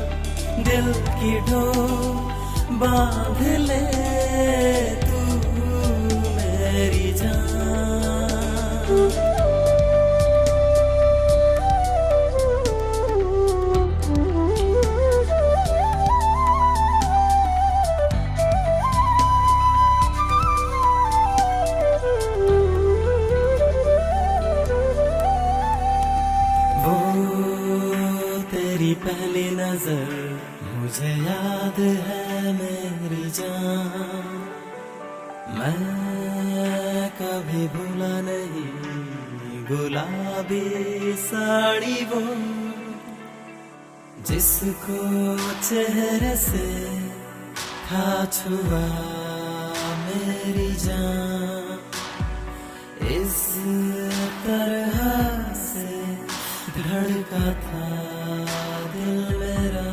दिल की डोर बांध ले तू मेरी जान। पहली नजर मुझे याद है मेरी जान, मैं कभी भूला नहीं गुलाबी साड़ी वो, जिसको चेहरे से था छुआ मेरी जान। इस तरह से धड़का था दिल मेरा,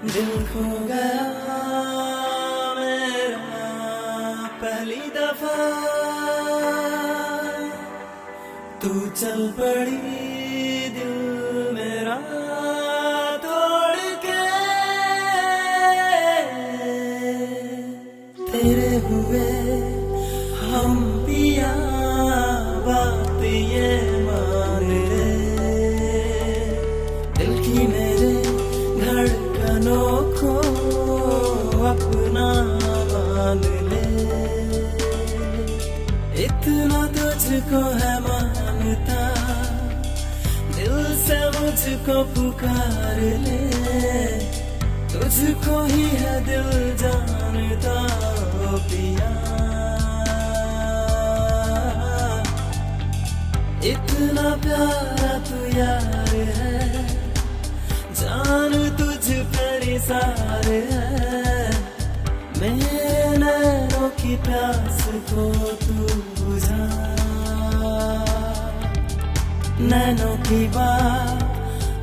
दिल खो गया मेरा पहली दफा, तू चल पड़ी दिल मेरा तोड़ के, तेरे हुए हम पिया बात ये मान ले, दिल की मेरे धड़कनों को अपना मान ले। इतना तुझको है मानता, दिल से मुझको पुकार ले, तुझको ही है दिल जानता ओ पिया। इतना प्यारा तू यार है, जान तुझ पर सार है, मेरे नैनों की प्यास को तू बुझा। नैनों की बात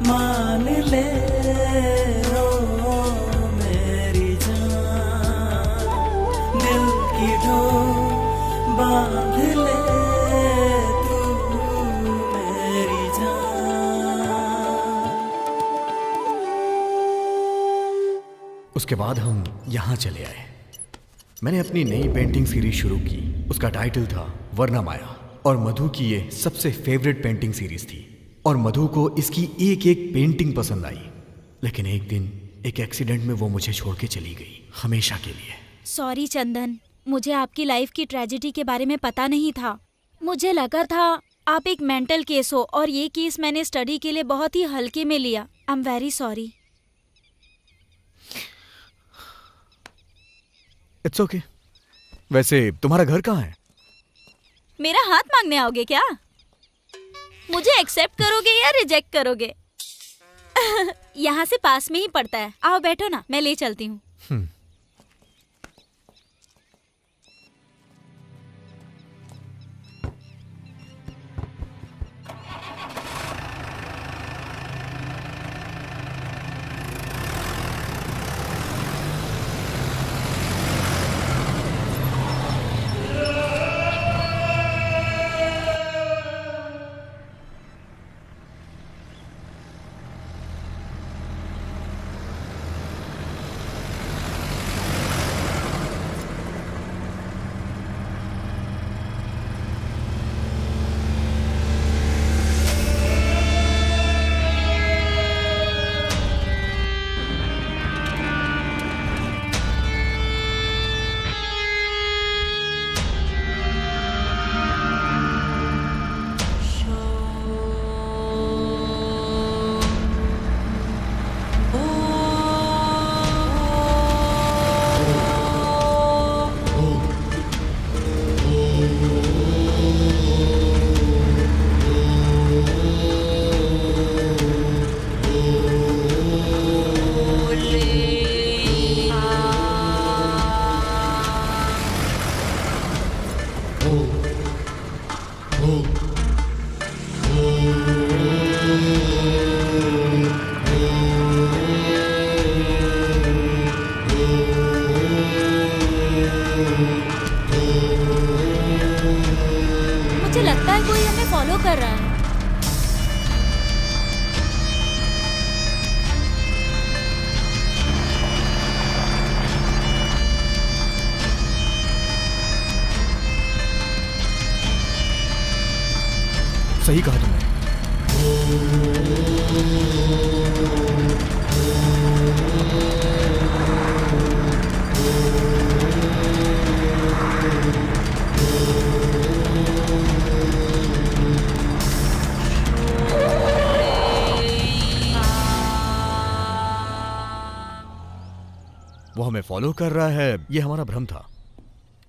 मान ले ओ मेरी जान, दिल की डोर बांध ले तू मेरी जान। उसके बाद हम यहाँ चले आए। मैंने अपनी नई पेंटिंग सीरीज शुरू की। उसका टाइटल था वरना माया, और मधु की ये सबसे फेवरेट पेंटिंग सीरीज थी, और मधु को इसकी एक एक पेंटिंग पसंद आई। लेकिन एक दिन एक एक्सीडेंट में वो मुझे छोड़ के चली गई, हमेशा के लिए। सॉरी चंदन, मुझे आपकी लाइफ की ट्रेजेडी के बारे में पता नहीं था। मुझे लगा था आप एक मेंटल केस हो, और ये केस मैंने स्टडी के लिए बहुत ही हल्के में लिया। I am very sorry. It's okay. वैसे तुम्हारा घर कहाँ है? मेरा हाथ मांगने आओगे क्या? मुझे एक्सेप्ट करोगे या रिजेक्ट करोगे? यहाँ से पास में ही पड़ता है। आओ बैठो ना, मैं ले चलती हूँ। सही कहा तुमने। वो हमें फॉलो कर रहा है, ये हमारा भ्रम था।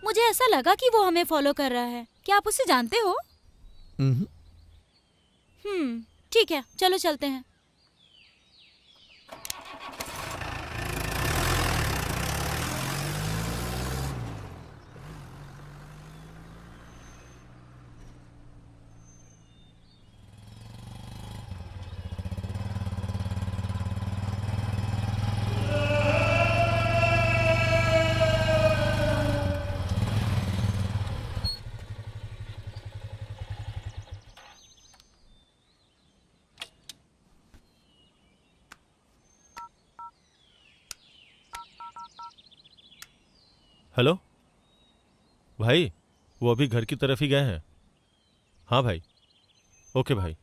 मुझे ऐसा लगा कि वो हमें फॉलो कर रहा है। क्या आप उसे जानते हो? हम्म, ठीक है, चलो चलते हैं। हेलो भाई, वो अभी घर की तरफ ही गए हैं। हाँ भाई, ओके भाई।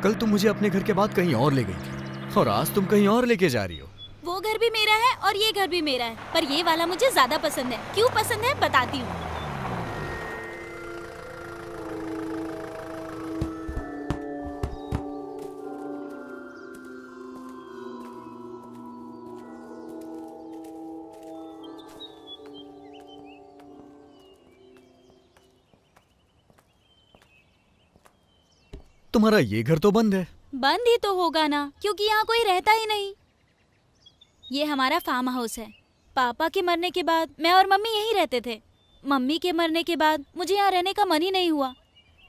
कल तुम मुझे अपने घर के बाद कहीं और ले गई थी और आज तुम कहीं और लेके जा रही हो। वो घर भी मेरा है और ये घर भी मेरा है, पर ये वाला मुझे ज्यादा पसंद है। क्यों पसंद है बताती हूँ। तुम्हारा ये घर तो बंद है। बंद ही तो होगा ना, क्योंकि यहाँ कोई रहता ही नहीं। ये हमारा फार्म हाउस है। पापा के मरने के बाद मैं और मम्मी यहीं रहते थे। मम्मी के मरने के बाद मुझे यहाँ रहने का मन ही नहीं हुआ।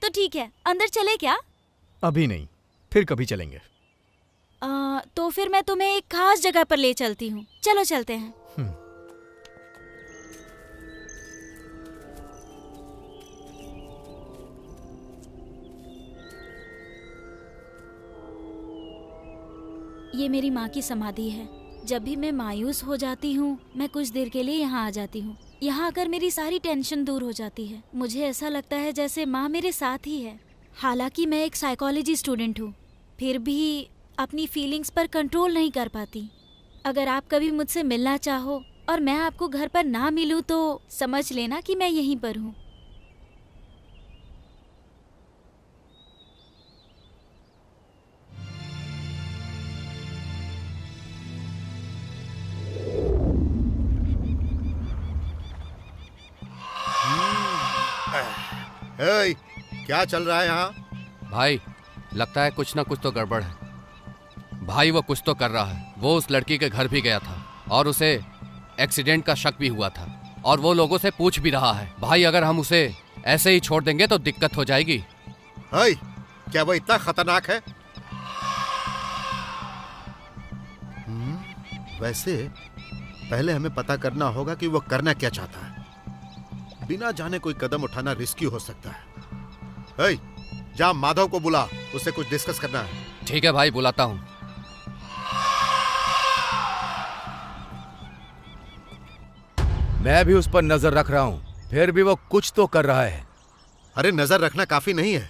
तो ठीक है, अंदर चले क्या? अभी नहीं, फिर कभी चलेंगे। तो फिर मैं तुम्हें एक खास जगह पर ले चलती हूँ। चलो चलते हैं। ये मेरी माँ की समाधि है। जब भी मैं मायूस हो जाती हूँ, मैं कुछ देर के लिए यहाँ आ जाती हूँ। यहाँ आकर मेरी सारी टेंशन दूर हो जाती है। मुझे ऐसा लगता है जैसे माँ मेरे साथ ही है। हालांकि मैं एक साइकोलॉजी स्टूडेंट हूँ, फिर भी अपनी फीलिंग्स पर कंट्रोल नहीं कर पाती। अगर आप कभी मुझसे मिलना चाहो और मैं आपको घर पर ना मिलूँ तो समझ लेना कि मैं यहीं पर हूँ। हे, क्या चल रहा है यहाँ? भाई, लगता है कुछ ना कुछ तो गड़बड़ है। भाई वो कुछ तो कर रहा है। वो उस लड़की के घर भी गया था और उसे एक्सीडेंट का शक भी हुआ था और वो लोगों से पूछ भी रहा है। भाई अगर हम उसे ऐसे ही छोड़ देंगे तो दिक्कत हो जाएगी। हे, क्या वो इतना खतरनाक है? वैसे पहले हमें पता करना होगा कि वो करना क्या चाहता है। बिना जाने कोई कदम उठाना रिस्की हो सकता है। हे, जा माधव को बुला, उससे कुछ डिस्कस करना है। ठीक है भाई, बुलाता हूँ। मैं भी उस पर नजर रख रहा हूँ, फिर भी वो कुछ तो कर रहा है। अरे नजर रखना काफी नहीं है।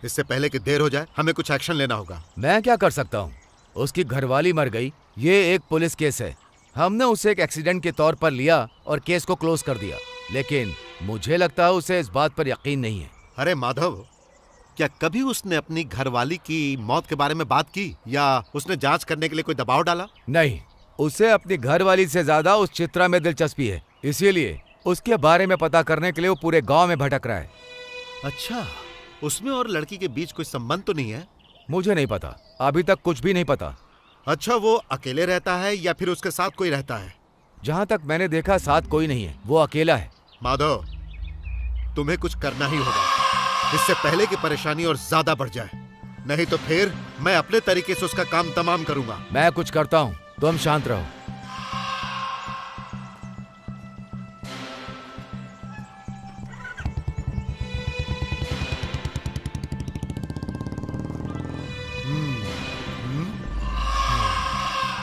इससे पहले कि देर हो जाए हमें कुछ एक्शन लेना होगा। मैं क्या कर सकता हूँ? उसकी घरवाली मर गई, ये एक पुलिस केस है। हमने उसे एक एक्सीडेंट के तौर पर लिया और केस को क्लोज कर दिया, लेकिन मुझे लगता है उसे इस बात पर यकीन नहीं है। अरे माधव, क्या कभी उसने अपनी घरवाली की मौत के बारे में बात की या उसने जांच करने के लिए कोई दबाव डाला? नहीं, उसे अपनी घरवाली से ज्यादा उस चित्रा में दिलचस्पी है, इसीलिए उसके बारे में पता करने के लिए वो पूरे गांव में भटक रहा है। अच्छा, उसमें और लड़की के बीच कोई संबंध तो नहीं है? मुझे नहीं पता, अभी तक कुछ भी नहीं पता। अच्छा, वो अकेले रहता है या फिर उसके साथ कोई रहता है? जहाँ तक मैंने देखा साथ कोई नहीं है, वो अकेला है। माधव, तुम्हें कुछ करना ही होगा, इससे पहले कि परेशानी और ज्यादा बढ़ जाए। नहीं तो फिर मैं अपने तरीके से उसका काम तमाम करूंगा। मैं कुछ करता हूँ, तुम शांत रहो।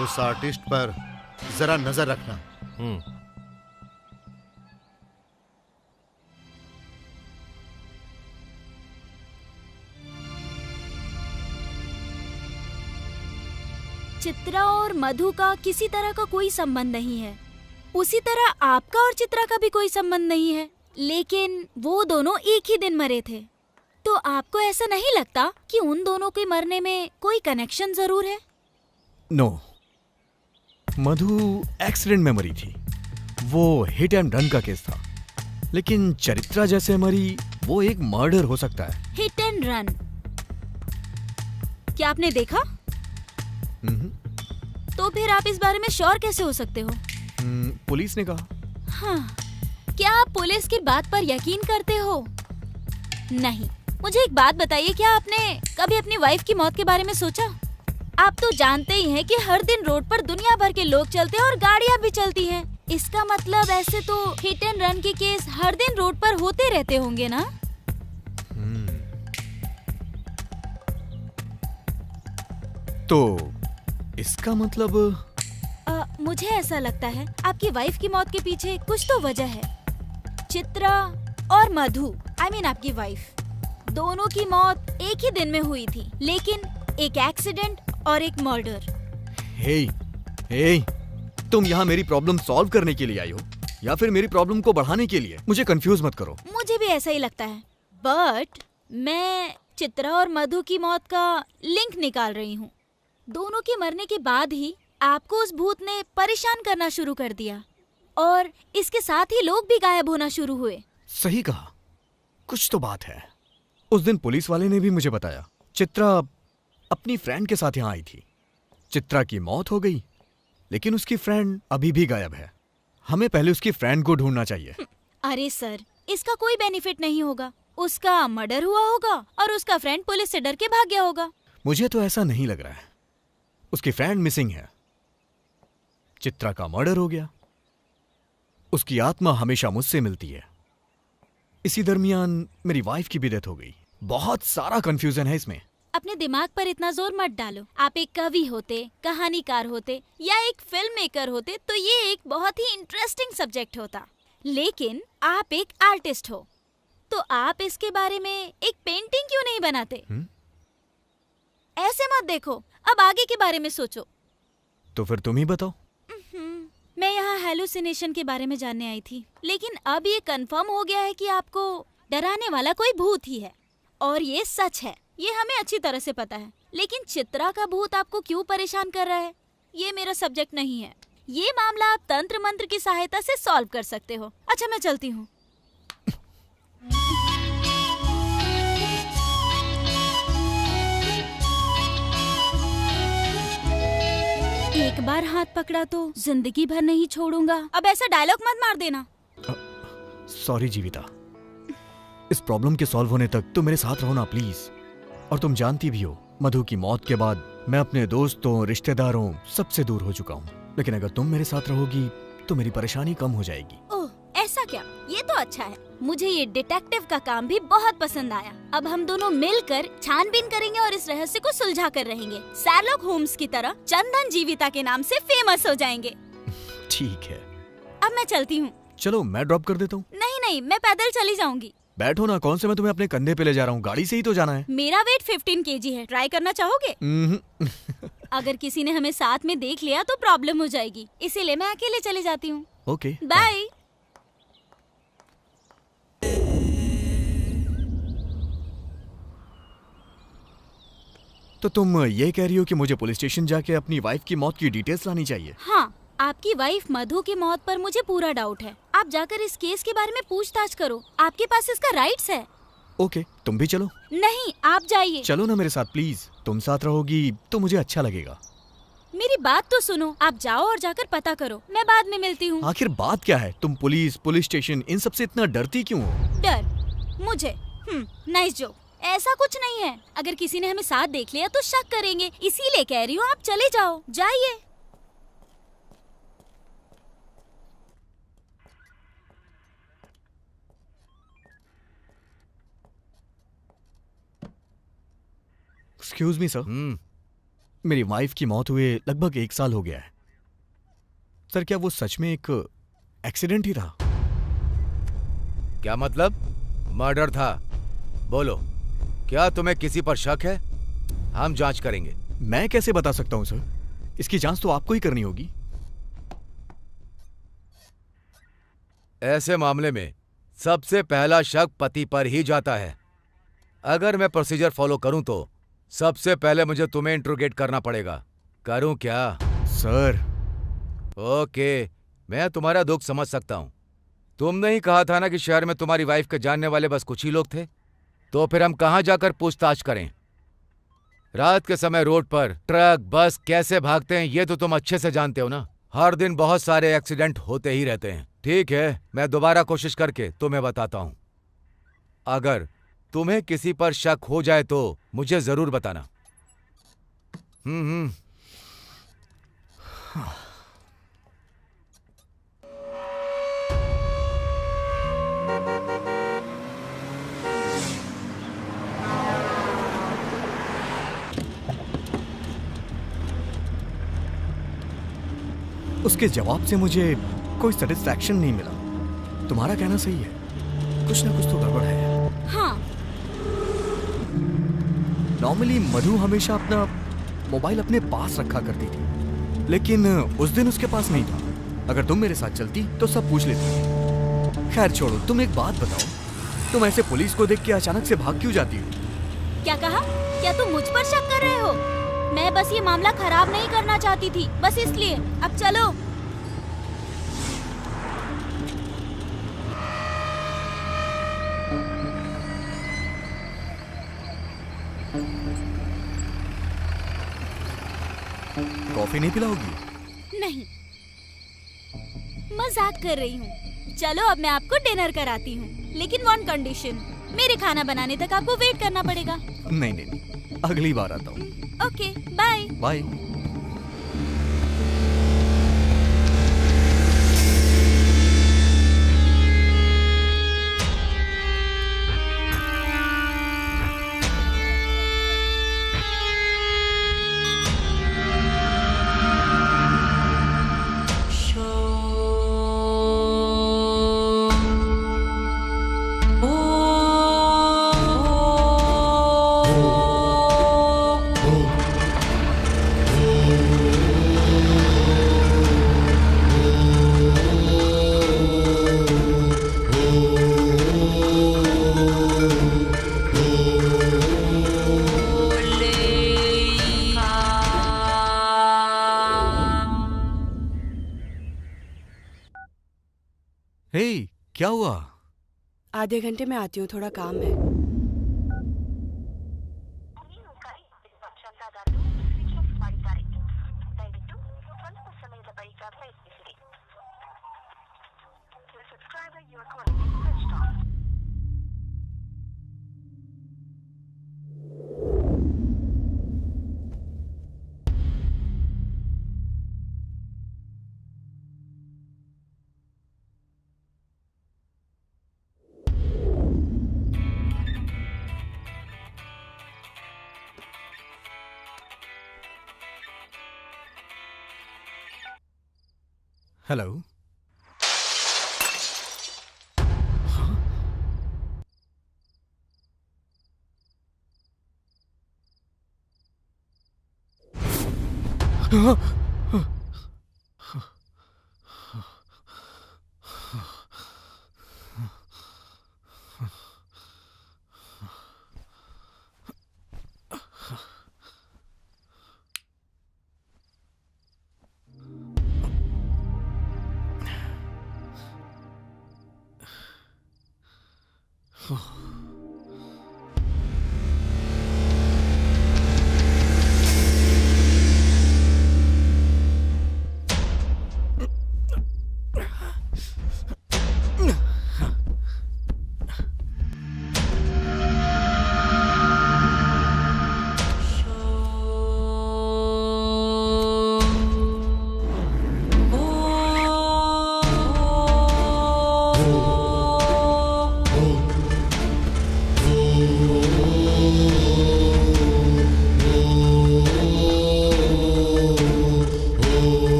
उस आर्टिस्ट पर जरा नजर रखना। चित्रा और मधु का किसी तरह का कोई संबंध नहीं है, उसी तरह आपका और चित्रा का भी कोई संबंध नहीं है, लेकिन वो दोनों एक ही दिन मरे थे। तो आपको ऐसा नहीं लगता कि उन दोनों के मरने में कोई कनेक्शन जरूर है? नो, मधु एक्सीडेंट में मरी थी, वो हिट एंड रन का केस था। लेकिन चरित्रा जैसे मरी, वो एक मर्डर हो सकता है। Hit and run? क्या आपने देखा? तो फिर आप इस बारे में श्योर कैसे हो सकते हो? पुलिस ने कहा। हाँ, क्या आप पुलिस की बात पर यकीन करते हो? नहीं। मुझे एक बात बताइए, क्या आपने कभी अपनी वाइफ की मौत के बारे में सोचा? आप तो जानते ही हैं कि हर दिन रोड पर दुनिया भर के लोग चलते हैं और गाड़ियाँ भी चलती हैं। इसका मतलब ऐसे तो हिट एंड रन के केस हर दिन रोड पर होते रहते होंगे ना? तो इसका मतलब मुझे ऐसा लगता है आपकी वाइफ की मौत के पीछे कुछ तो वजह है। चित्रा और मधु, आई मीन आपकी वाइफ, दोनों की मौत एक ही दिन में हुई थी, लेकिन एक एक्सीडेंट और एक मर्डर। हे, तुम यहाँ मेरी प्रॉब्लम सॉल्व करने के लिए आई हो या फिर मेरी प्रॉब्लम को बढ़ाने के लिए? मुझे कंफ्यूज मत करो। मुझे भी ऐसा ही लगता है, बट मैं चित्रा और मधु की मौत का लिंक निकाल रही हूँ। दोनों के मरने के बाद ही आपको उस भूत ने परेशान करना शुरू कर दिया और इसके साथ ही लोग भी गायब होना शुरू हुए। सही कहा, कुछ तो बात है। उस दिन पुलिस वाले ने भी मुझे बताया, चित्रा अपनी फ्रेंड के साथ यहाँ आई थी। चित्रा की मौत हो गई, लेकिन उसकी फ्रेंड अभी भी गायब है। हमें पहले उसकी फ्रेंड को ढूंढना चाहिए। अरे सर, इसका कोई बेनिफिट नहीं होगा। उसका मर्डर हुआ होगा और उसका फ्रेंड पुलिस से डर के भाग गया होगा। मुझे तो ऐसा नहीं लग रहा है। उसकी फ्रेंड मिसिंग है, चित्रा का मर्डर हो गया, उसकी आत्मा हमेशा मुझसे मिलती है। इसी दरमियान मेरी वाइफ की भी डेथ हो गई। बहुत सारा कंफ्यूजन है इसमें। अपने दिमाग पर इतना जोर मत डालो। आप एक कवि होते, कहानीकार होते या एक फिल्म मेकर होते तो ये एक बहुत ही इंटरेस्टिंग सब्जेक्ट होता, लेकिन आप एक आर्टिस्ट हो, तो आप इसके बारे में एक पेंटिंग क्यों नहीं बनाते? ऐसे मत देखो, अब आगे के बारे में सोचो। तो फिर तुम ही बताओ। मैं यहाँ हेलुसिनेशन के बारे में जानने आई थी, लेकिन अब ये कंफर्म हो गया है कि आपको डराने वाला कोई भूत ही है, और ये सच है। ये हमें अच्छी तरह से पता है, लेकिन चित्रा का भूत आपको क्यों परेशान कर रहा है, ये मेरा सब्जेक्ट नहीं है। ये मामला आप तंत्र मंत्र की सहायता से सॉल्व कर सकते हो। अच्छा, मैं चलती हूँ। एक बार हाथ पकड़ा तो जिंदगी भर नहीं छोड़ूंगा। अब ऐसा डायलॉग मत मार देना। सॉरी जीविता, इस प्रॉब्लम के सॉल्व होने तक तुम मेरे साथ रहो ना प्लीज। और तुम जानती भी हो, मधु की मौत के बाद मैं अपने दोस्तों, रिश्तेदारों सबसे दूर हो चुका हूँ। लेकिन अगर तुम मेरे साथ रहोगी तो मेरी परेशानी कम हो जाएगी। ओह, ऐसा क्या? ये तो अच्छा है। मुझे ये डिटेक्टिव का काम भी बहुत पसंद आया। अब हम दोनों मिलकर छानबीन करेंगे और इस रहस्य को सुलझा कर रहेंगे। शार्लॉक होम्स की तरह चंदन जीविता के नाम से फेमस हो जाएंगे। ठीक है, अब मैं चलती हूँ। चलो मैं ड्रॉप कर देता हूँ। नहीं, मैं पैदल चली जाऊंगी। बैठो ना, कौन से मैं तुम्हें अपने कंधे पे ले जा रहा हूँ, गाड़ी से ही तो जाना है। मेरा वेट 15 kg है, ट्राई करना चाहोगे? अगर किसी ने हमें साथ में देख लिया तो प्रॉब्लम हो जाएगी, इसीलिए मैं अकेले चली जाती हूँ। Okay, bye. तो तुम ये कह रही हो कि मुझे पुलिस स्टेशन जाके अपनी वाइफ की मौत की डिटेल्स लानी चाहिए? हाँ, आपकी वाइफ मधु की मौत पर मुझे पूरा डाउट है। आप जाकर इस केस के बारे में पूछताछ करो, आपके पास इसका राइट्स है। ओके, तुम भी चलो। नहीं, आप जाइए। चलो ना मेरे साथ प्लीज, तुम साथ रहोगी तो मुझे अच्छा लगेगा। मेरी बात तो सुनो, आप जाओ और जाकर पता करो, मैं बाद में मिलती हूँ। आखिर बात क्या है? तुम पुलिस स्टेशन इन सब से इतना डरती क्यों हो? डर? मुझे? Nice joke. ऐसा कुछ नहीं है। अगर किसी ने हमें साथ देख लिया तो शक करेंगे, इसीलिए कह रही हूँ आप चले जाओ, जाइए। एक्सक्यूज मी सर, मेरी वाइफ की मौत हुए लगभग 1 साल हो गया है। सर, क्या वो सच में एक एक्सीडेंट ही था? क्या मतलब? मर्डर था? बोलो, क्या तुम्हें किसी पर शक है? हम जांच करेंगे। मैं कैसे बता सकता हूं सर? इसकी जांच तो आपको ही करनी होगी। ऐसे मामले में सबसे पहला शक पति पर ही जाता है। अगर मैं प्रोसीजर फॉलो करूं तो सबसे पहले मुझे तुम्हें इंट्रोगेट करना पड़ेगा। करूं क्या? सर। ओके, मैं तुम्हारा दुख समझ सकता हूं। तुमने ही कहा था ना कि शहर में तुम्हारी वाइफ के जानने वाले बस कुछ ही लोग थे। तो फिर हम कहां जाकर पूछताछ करें? रात के समय रोड पर ट्रक बस कैसे भागते हैं ये तो तुम अच्छे से जानते हो ना। हर दिन बहुत सारे एक्सीडेंट होते ही रहते हैं। ठीक है, मैं दोबारा कोशिश करके तुम्हें बताता हूं। अगर तुम्हें किसी पर शक हो जाए तो मुझे जरूर बताना। उसके जवाब से मुझे कोई सेटिस्फैक्शन नहीं मिला। तुम्हारा कहना सही है, कुछ ना कुछ तो गड़बड़ है। हाँ। नॉर्मली मधु हमेशा अपना मोबाइल अपने पास रखा करती थी, लेकिन उस दिन उसके पास नहीं था। अगर तुम मेरे साथ चलती तो सब पूछ लेती। खैर छोड़ो, तुम एक बात बताओ, तुम ऐसे पुलिस को देख के अचानक से भाग क्यों जाती हो? क्या कहा? क्या तुम मुझ पर शक कर रहे हो? मैं बस ये मामला खराब नहीं करना चाहती थी, बस इसलिए। अब चलो। कॉफी नहीं पिलाओगी? नहीं, मजाक कर रही हूँ। चलो अब मैं आपको डिनर कराती हूँ, लेकिन वन कंडीशन, मेरे खाना बनाने तक आपको वेट करना पड़ेगा। नहीं नहीं नहीं, अगली बार आता हूँ। Okay, bye. बाय। हे, क्या हुआ? आधे घंटे में आती हूँ, थोड़ा काम है। हेलो।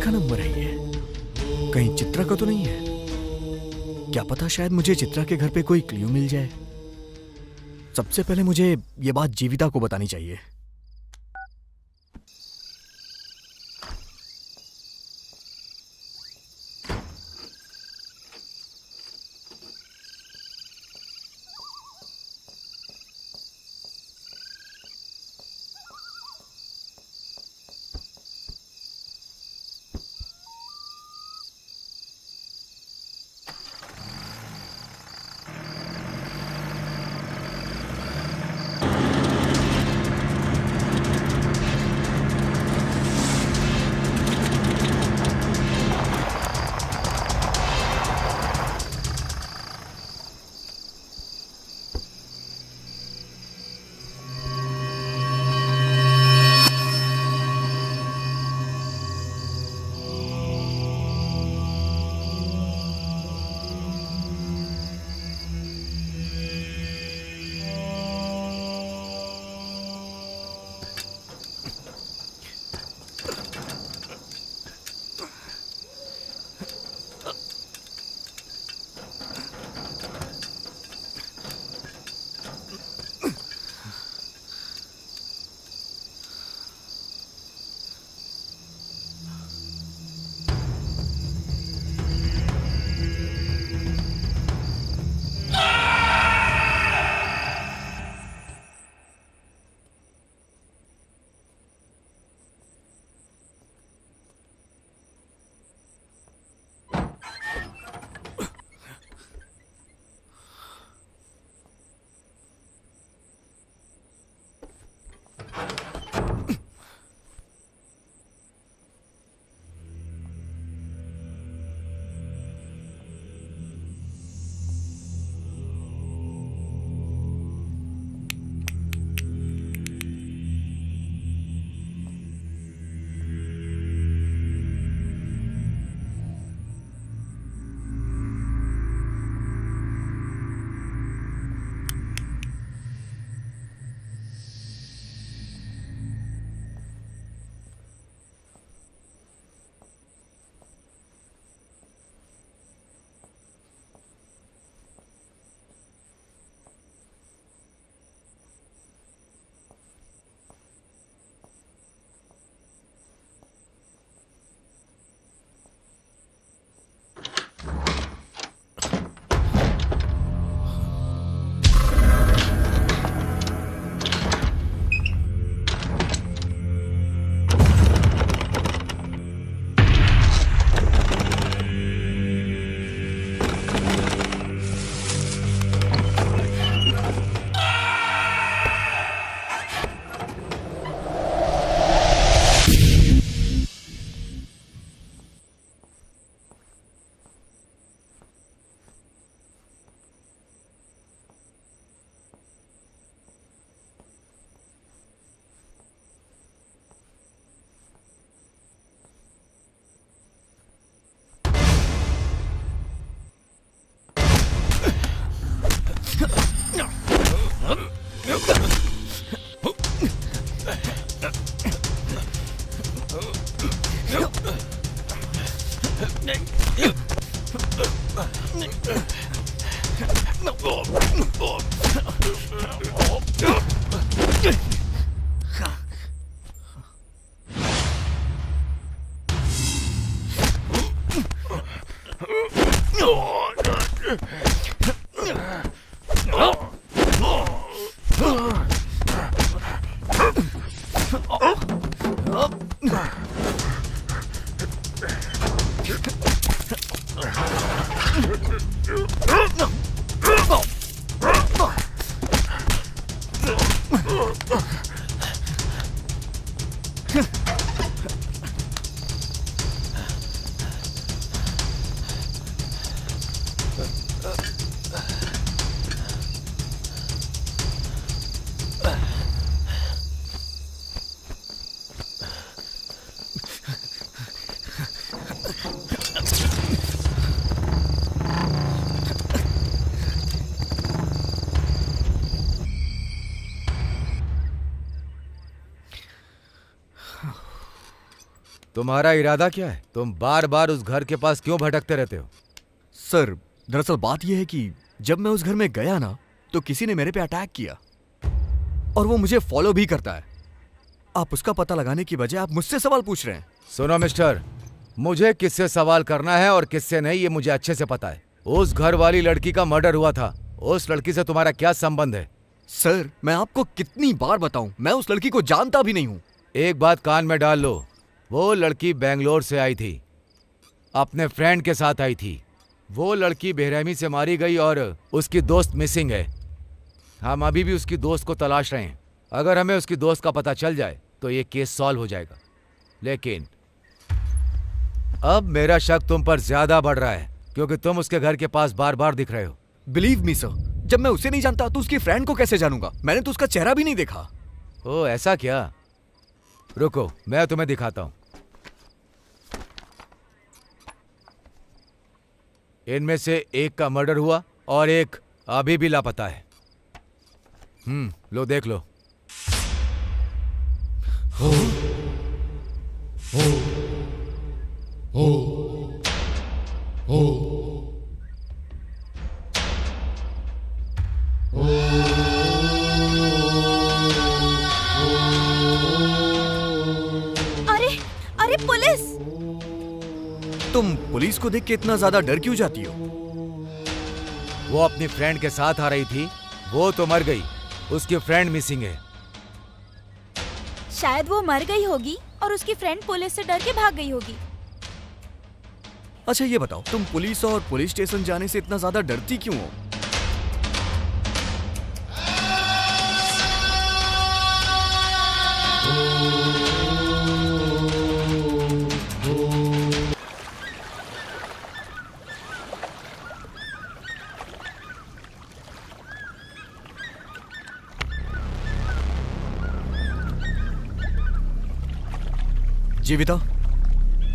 किसका नंबर है ये? कहीं चित्रा का तो नहीं है? क्या पता शायद मुझे चित्रा के घर पे कोई क्लू मिल जाए। सबसे पहले मुझे ये बात जीविता को बतानी चाहिए। तुम्हारा इरादा क्या है? तुम बार बार उस घर के पास क्यों भटकते रहते हो? सर, दरअसल बात यह है कि जब मैं उस घर में गया ना, तो किसी ने मेरे पे अटैक किया और वो मुझे फॉलो भी करता है। आप उसका पता लगाने की बजाय आप मुझसे सवाल पूछ रहे हैं। सुनो मिस्टर, मुझे किससे सवाल करना है और किससे नहीं ये मुझे अच्छे से पता है। उस घर वाली लड़की का मर्डर हुआ था। उस लड़की से तुम्हारा क्या संबंध है? सर, मैं आपको कितनी बार बताऊं, मैं उस लड़की को जानता भी नहीं हूं। एक बात कान में डाल लो, वो लड़की बेंगलोर से आई थी, अपने फ्रेंड के साथ आई थी। वो लड़की बेरहमी से मारी गई और उसकी दोस्त मिसिंग है। हम अभी भी उसकी दोस्त को तलाश रहे हैं। अगर हमें उसकी दोस्त का पता चल जाए तो ये केस सॉल्व हो जाएगा। लेकिन अब मेरा शक तुम पर ज्यादा बढ़ रहा है क्योंकि तुम उसके घर के पास बार बार दिख रहे हो। बिलीव मी सर, जब मैं उसे नहीं जानता तो उसकी फ्रेंड को कैसे जानूंगा? मैंने तो उसका चेहरा भी नहीं देखा। ओ ऐसा क्या? रुको, मैं तुम्हें दिखाता हूं। इनमें से एक का मर्डर हुआ और एक अभी भी लापता है। लो देख लो। अरे अरे पुलिस! तुम पुलिस को देख के इतना ज्यादा डर क्यों जाती हो? वो अपनी फ्रेंड के साथ आ रही थी, वो तो मर गई, उसकी फ्रेंड मिसिंग है। शायद वो मर गई होगी और उसकी फ्रेंड पुलिस से डर के भाग गई होगी। अच्छा ये बताओ, तुम पुलिस और पुलिस स्टेशन जाने से इतना ज्यादा डरती क्यों हो? जीविता,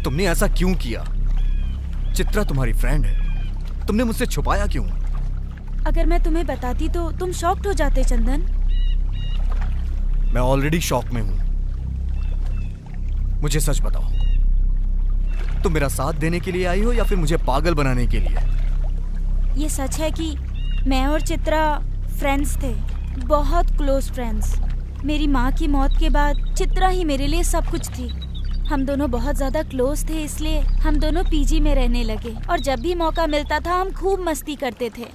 तुमने ऐसा क्यों किया? चित्रा तुम्हारी फ्रेंड है, तुमने मुझसे छुपाया क्यों? अगर मैं तुम्हें बताती तो तुम शॉक्ड हो जाते चंदन। मैं ऑलरेडी शॉक में हूं। मुझे सच बताओ, तुम मेरा साथ देने के लिए आई हो या फिर मुझे पागल बनाने के लिए? ये सच है कि मैं और चित्रा फ्रेंड्स थे, बहुत क्लोज फ्रेंड्स। मेरी माँ की मौत के बाद चित्रा ही मेरे लिए सब कुछ थी। हम दोनों बहुत ज्यादा क्लोज थे, इसलिए हम दोनों पीजी में रहने लगे और जब भी मौका मिलता था हम खूब मस्ती करते थे।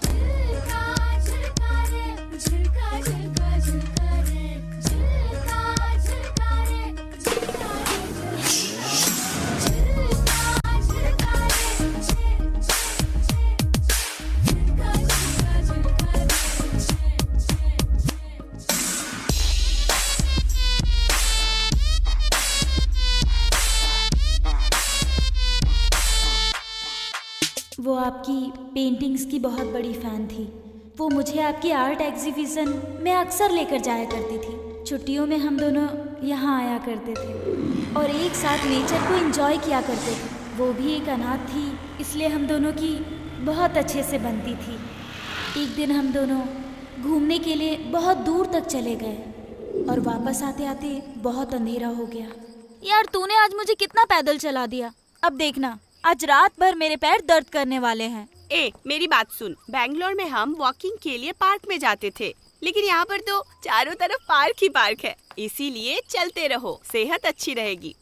वो आपकी पेंटिंग्स की बहुत बड़ी फैन थी। वो मुझे आपकी आर्ट एग्जीबिशन में अक्सर लेकर जाया करती थी। छुट्टियों में हम दोनों यहाँ आया करते थे और एक साथ नेचर को एंजॉय किया करते थे। वो भी एक अनाथ थी, इसलिए हम दोनों की बहुत अच्छे से बनती थी। एक दिन हम दोनों घूमने के लिए बहुत दूर तक चले गए और वापस आते आते बहुत अंधेरा हो गया। यार तूने आज मुझे कितना पैदल चला दिया। अब देखना, आज रात भर मेरे पैर दर्द करने वाले हैं। ए, मेरी बात सुन। बैंगलोर में हम वॉकिंग के लिए पार्क में जाते थे, लेकिन यहाँ पर तो चारों तरफ पार्क ही पार्क है, इसीलिए चलते रहो, सेहत अच्छी रहेगी।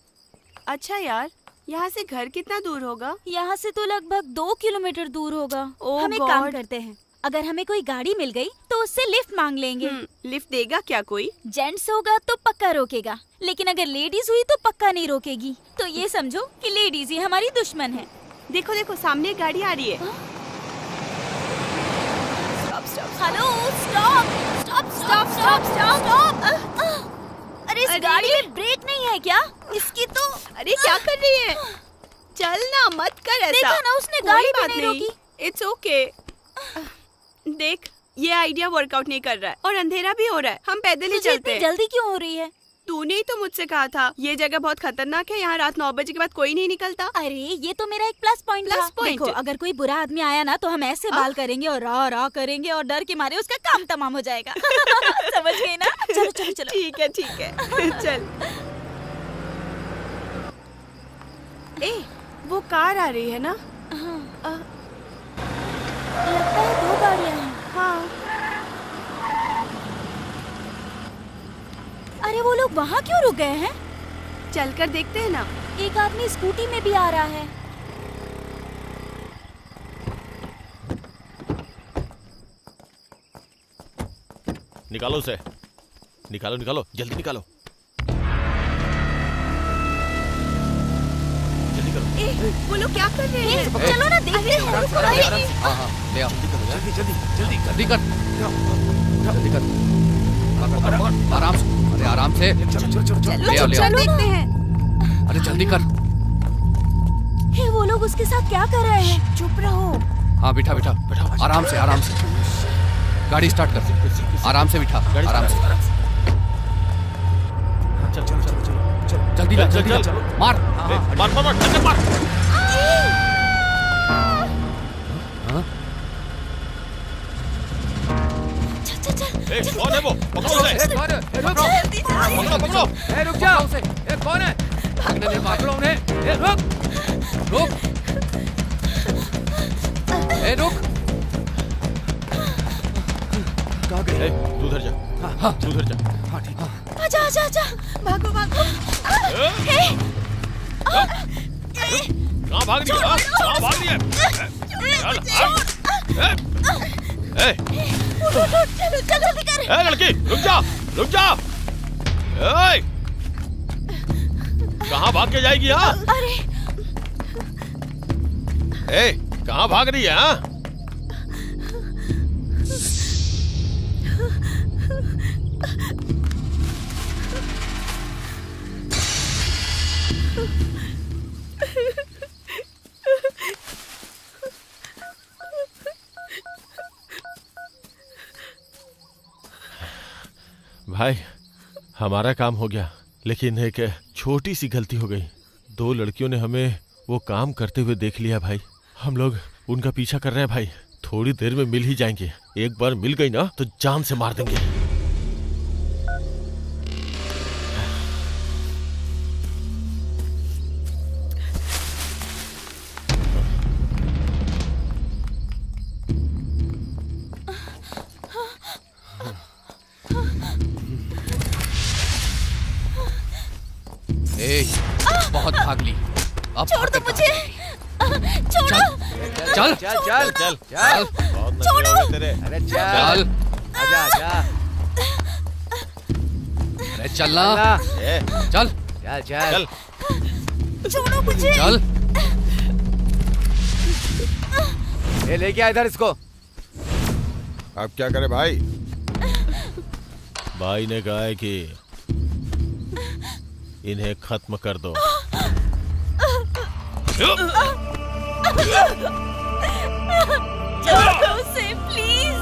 अच्छा यार, यहाँ से घर कितना दूर होगा? यहाँ से तो लगभग 2 किलोमीटर दूर होगा। ओह हम एक गॉड। काम करते हैं, अगर हमें कोई गाड़ी मिल गई तो उससे लिफ्ट मांग लेंगे। लिफ्ट देगा क्या कोई? जेंट्स होगा तो पक्का रोकेगा, लेकिन अगर लेडीज हुई तो पक्का नहीं रोकेगी। तो ये समझो कि लेडीज ही हमारी दुश्मन है। देखो देखो, सामने एक गाड़ी आ रही है। Hello, stop stop stop stop stop. अरे इस गाड़ी में ब्रेक नहीं है क्या? इसकी तो अरे क्या कर रही है? चल ना, मत कर ऐसा। देखा ना, उसने कोई गाड़ी भी बात नहीं नहीं, रोकी। It's okay. देख, ये आइडिया वर्कआउट नहीं कर रहा है और अंधेरा भी हो रहा है, हम पैदल ही तुझे चलते इतनी हैं। जल्दी क्यों हो रही है? तूने ही तो मुझसे कहा था ये जगह बहुत खतरनाक है, यहाँ रात 9 बजे के बाद कोई नहीं निकलता। अरे ये तो मेरा एक प्लस पॉइंट था। Plus point? देखो, अगर कोई बुरा आदमी आया ना तो हम ऐसे बाल करेंगे और रा रा करेंगे और डर के मारे उसका काम तमाम हो जाएगा। समझ गई ना? चलो चलो चलो। ठीक है चल। कार आ रही है ना? हाँ। लगता है 2 गाड़ियाँ हैं। हाँ। अरे वो लोग वहाँ क्यों रुक गए हैं? चलकर देखते हैं ना। एक आदमी स्कूटी में भी आ रहा है। निकालो उसे, निकालो निकालो, जल्दी निकालो, जल्दी करो। वो लोग क्या कर रहे हैं? चलो ना देखते हैं। हाँ हाँ ले आओ, जल्दी जल्दी जल्दी जल्दी कर, जल्दी कर, आराम से, अरे आराम से, ले आओ ले आओ, देखते हैं। अरे जल्दी कर। हे वो लोग उसके साथ क्या कर रहे हैं? चुप रहो। हाँ बिठा बिठा बिठा, आराम से आराम से, गाड़ी स्टार्ट कर, आराम से बिठा, आराम से, चल चल चल चल, जल्दी कर, जल्दी कर, मार मार मार मार, टक्कर मार। कौन है वो? पकड़ो उसे, पकड़ो पकड़ो, रुक जा उसे। कौन है? भागने नहीं, पकड़ो उन्हें। रुक रुक, रुक, कहाँ गए? तू उधर जा, हाँ तू उधर जा। हाँ ठीक है। आजा आजा आजा, भागो भागो। कहाँ भाग रही है? कहाँ भाग रही है? चलो जल्दी कर। लड़की रुक जा, रुक जा। कहाँ भाग के जाएगी? हाँ अरे कहाँ भाग रही है? हाँ भाई हमारा काम हो गया, लेकिन एक छोटी सी गलती हो गई। 2 लड़कियों ने हमें वो काम करते हुए देख लिया भाई। हम लोग उनका पीछा कर रहे हैं भाई। थोड़ी देर में मिल ही जाएंगे। एक बार मिल गई ना तो जान से मार देंगे। बहुत भाग ली, अब छोड़ दो मुझे, छोड़ो। चल चल चल चल चल, छोड़ो। तेरे। अरे चल, आजा आजा। अरे चलना, चल चल चल छोड़ो मुझे। चल, ये लेके आ इधर इसको। अब क्या करे भाई? भाई ने कहा है कि इन्हें खत्म कर दो। छोड़ो उसे प्लीज,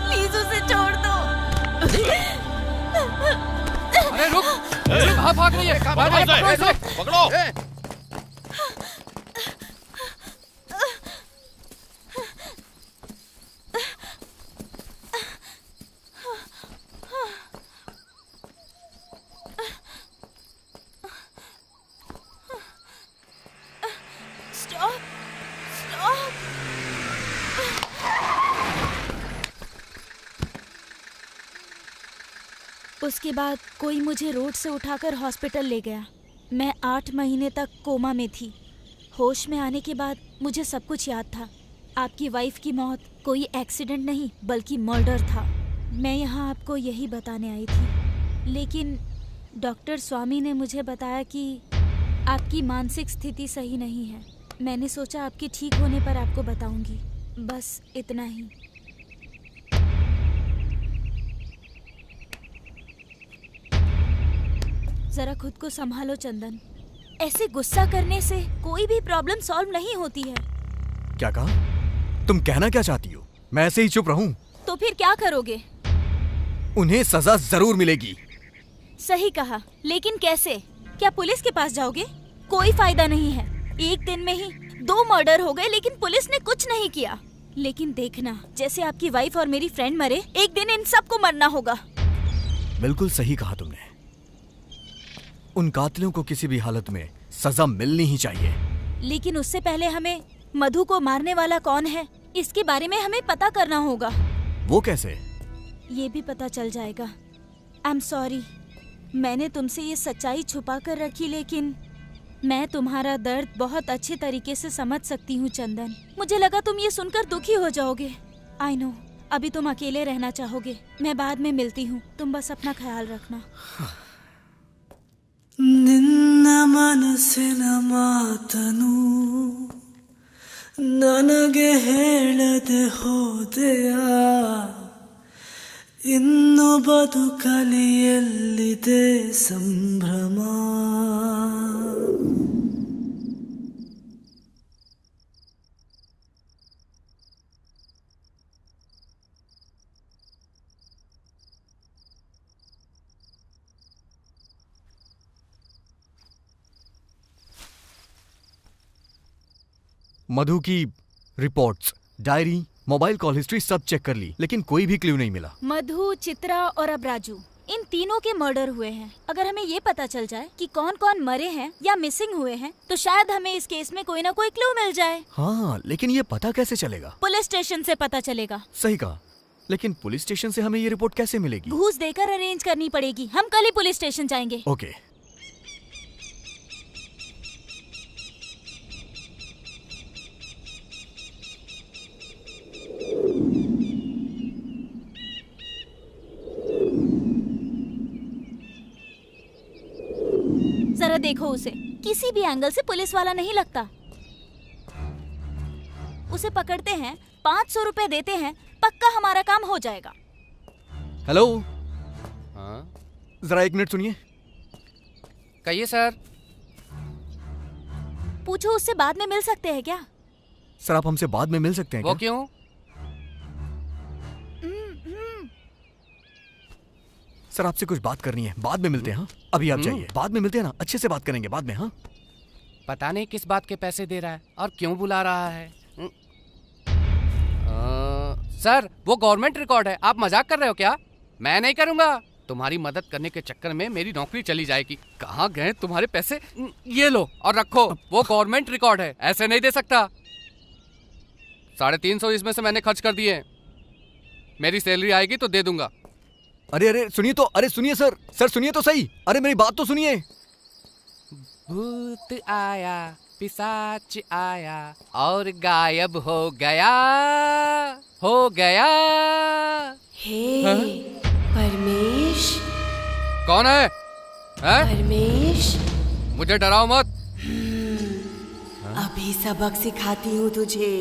प्लीज उसे छोड़ दो। अरे रुक, कहाँ भाग रही है? पकड़ो इसे, पकड़ो। उसके बाद कोई मुझे रोड से उठाकर हॉस्पिटल ले गया। मैं 8 महीने तक कोमा में थी। होश में आने के बाद मुझे सब कुछ याद था। आपकी वाइफ की मौत कोई एक्सीडेंट नहीं बल्कि मर्डर था। मैं यहाँ आपको यही बताने आई थी, लेकिन डॉक्टर स्वामी ने मुझे बताया कि आपकी मानसिक स्थिति सही नहीं है। मैंने सोचा आपके ठीक होने पर आपको बताऊंगी, बस इतना ही। जरा खुद को संभालो चंदन, ऐसे गुस्सा करने से कोई भी प्रॉब्लम सॉल्व नहीं होती है। क्या कहा? तुम कहना क्या चाहती हो? मैं ऐसे ही चुप रहूं? तो फिर क्या करोगे? उन्हें सजा जरूर मिलेगी। सही कहा, लेकिन कैसे? क्या पुलिस के पास जाओगे? कोई फायदा नहीं है। एक दिन में ही 2 मर्डर हो गए, लेकिन पुलिस ने कुछ नहीं किया। लेकिन देखना, जैसे आपकी वाइफ और मेरी फ्रेंड मरे, एक दिन इन सबको मरना होगा। बिल्कुल सही कहा तुमने। उन कातिलों को किसी भी हालत में सजा मिलनी ही चाहिए। लेकिन उससे पहले हमें मधु को मारने वाला कौन है इसके बारे में हमें पता करना होगा। वो कैसे? ये भी पता चल जाएगा। आई एम सॉरी, मैंने तुमसे ये सच्चाई छुपा कर रखी, लेकिन मैं तुम्हारा दर्द बहुत अच्छे तरीके से समझ सकती हूँ चंदन। मुझे लगा तुम ये सुनकर दुखी हो जाओगे। आई नो, अभी तुम अकेले रहना चाहोगे। मैं बाद में मिलती हूँ, तुम बस अपना ख्याल रखना। ನಿನ್ನ ಮನಸ್ಸಿನ ಮಾತನು ನನಗೆ ಹೇಳದೆ ಹೋದೆಯಾ, ಇನ್ನು ಬದುಕಲಿ ಎಲ್ಲಿದೆ ಸಂಭ್ರಮ. मधु की reports, diary, mobile call history सब चेक कर ली, लेकिन कोई भी क्लू नहीं मिला। मधु, चित्रा और अब राजू, इन तीनों के मर्डर हुए हैं। अगर हमें ये पता चल जाए कि कौन कौन मरे हैं या मिसिंग हुए हैं, तो शायद हमें इस केस में कोई ना कोई क्लू मिल जाए। हाँ, लेकिन ये पता कैसे चलेगा? पुलिस स्टेशन से पता चलेगा। सही कहा, लेकिन पुलिस स्टेशन से हमें ये रिपोर्ट कैसे मिलेगी? घूस देकर अरेंज करनी पड़ेगी। हम कल ही पुलिस स्टेशन जाएंगे। ओके। जरा देखो उसे, किसी भी एंगल से पुलिस वाला नहीं लगता। उसे पकड़ते हैं, 500 रुपए देते हैं, पक्का हमारा काम हो जाएगा। हेलो। हाँ? जरा 1 मिनट सुनिए। कहिए सर। पूछो उससे बाद में मिल सकते हैं क्या? सर, आप हमसे बाद में मिल सकते हैं वो क्या? क्यों? सर, आपसे कुछ बात करनी है, बाद में मिलते हैं। हाँ, अभी आप जाइए, बाद में मिलते हैं ना, अच्छे से बात करेंगे बाद में। हाँ, पता नहीं किस बात के पैसे दे रहा है और क्यों बुला रहा है। सर, वो गवर्नमेंट रिकॉर्ड है, आप मजाक कर रहे हो क्या? मैं नहीं करूंगा। तुम्हारी मदद करने के चक्कर में मेरी नौकरी चली जाएगी। कहाँ गए तुम्हारे पैसे? ये लो और रखो, वो गवर्नमेंट रिकॉर्ड है, ऐसे नहीं दे सकता। 350 इसमें से मैंने खर्च कर दिए। मेरी सैलरी आएगी तो दे दूंगा। अरे अरे सुनिए तो, अरे सुनिए सर, सर सुनिए तो सही, अरे मेरी बात तो सुनिए। भूत आया, पिशाच आया और गायब हो गया, हो गया। हे परमेश। कौन है? परमेश, मुझे डराओ मत। अभी सबक सिखाती हूँ तुझे।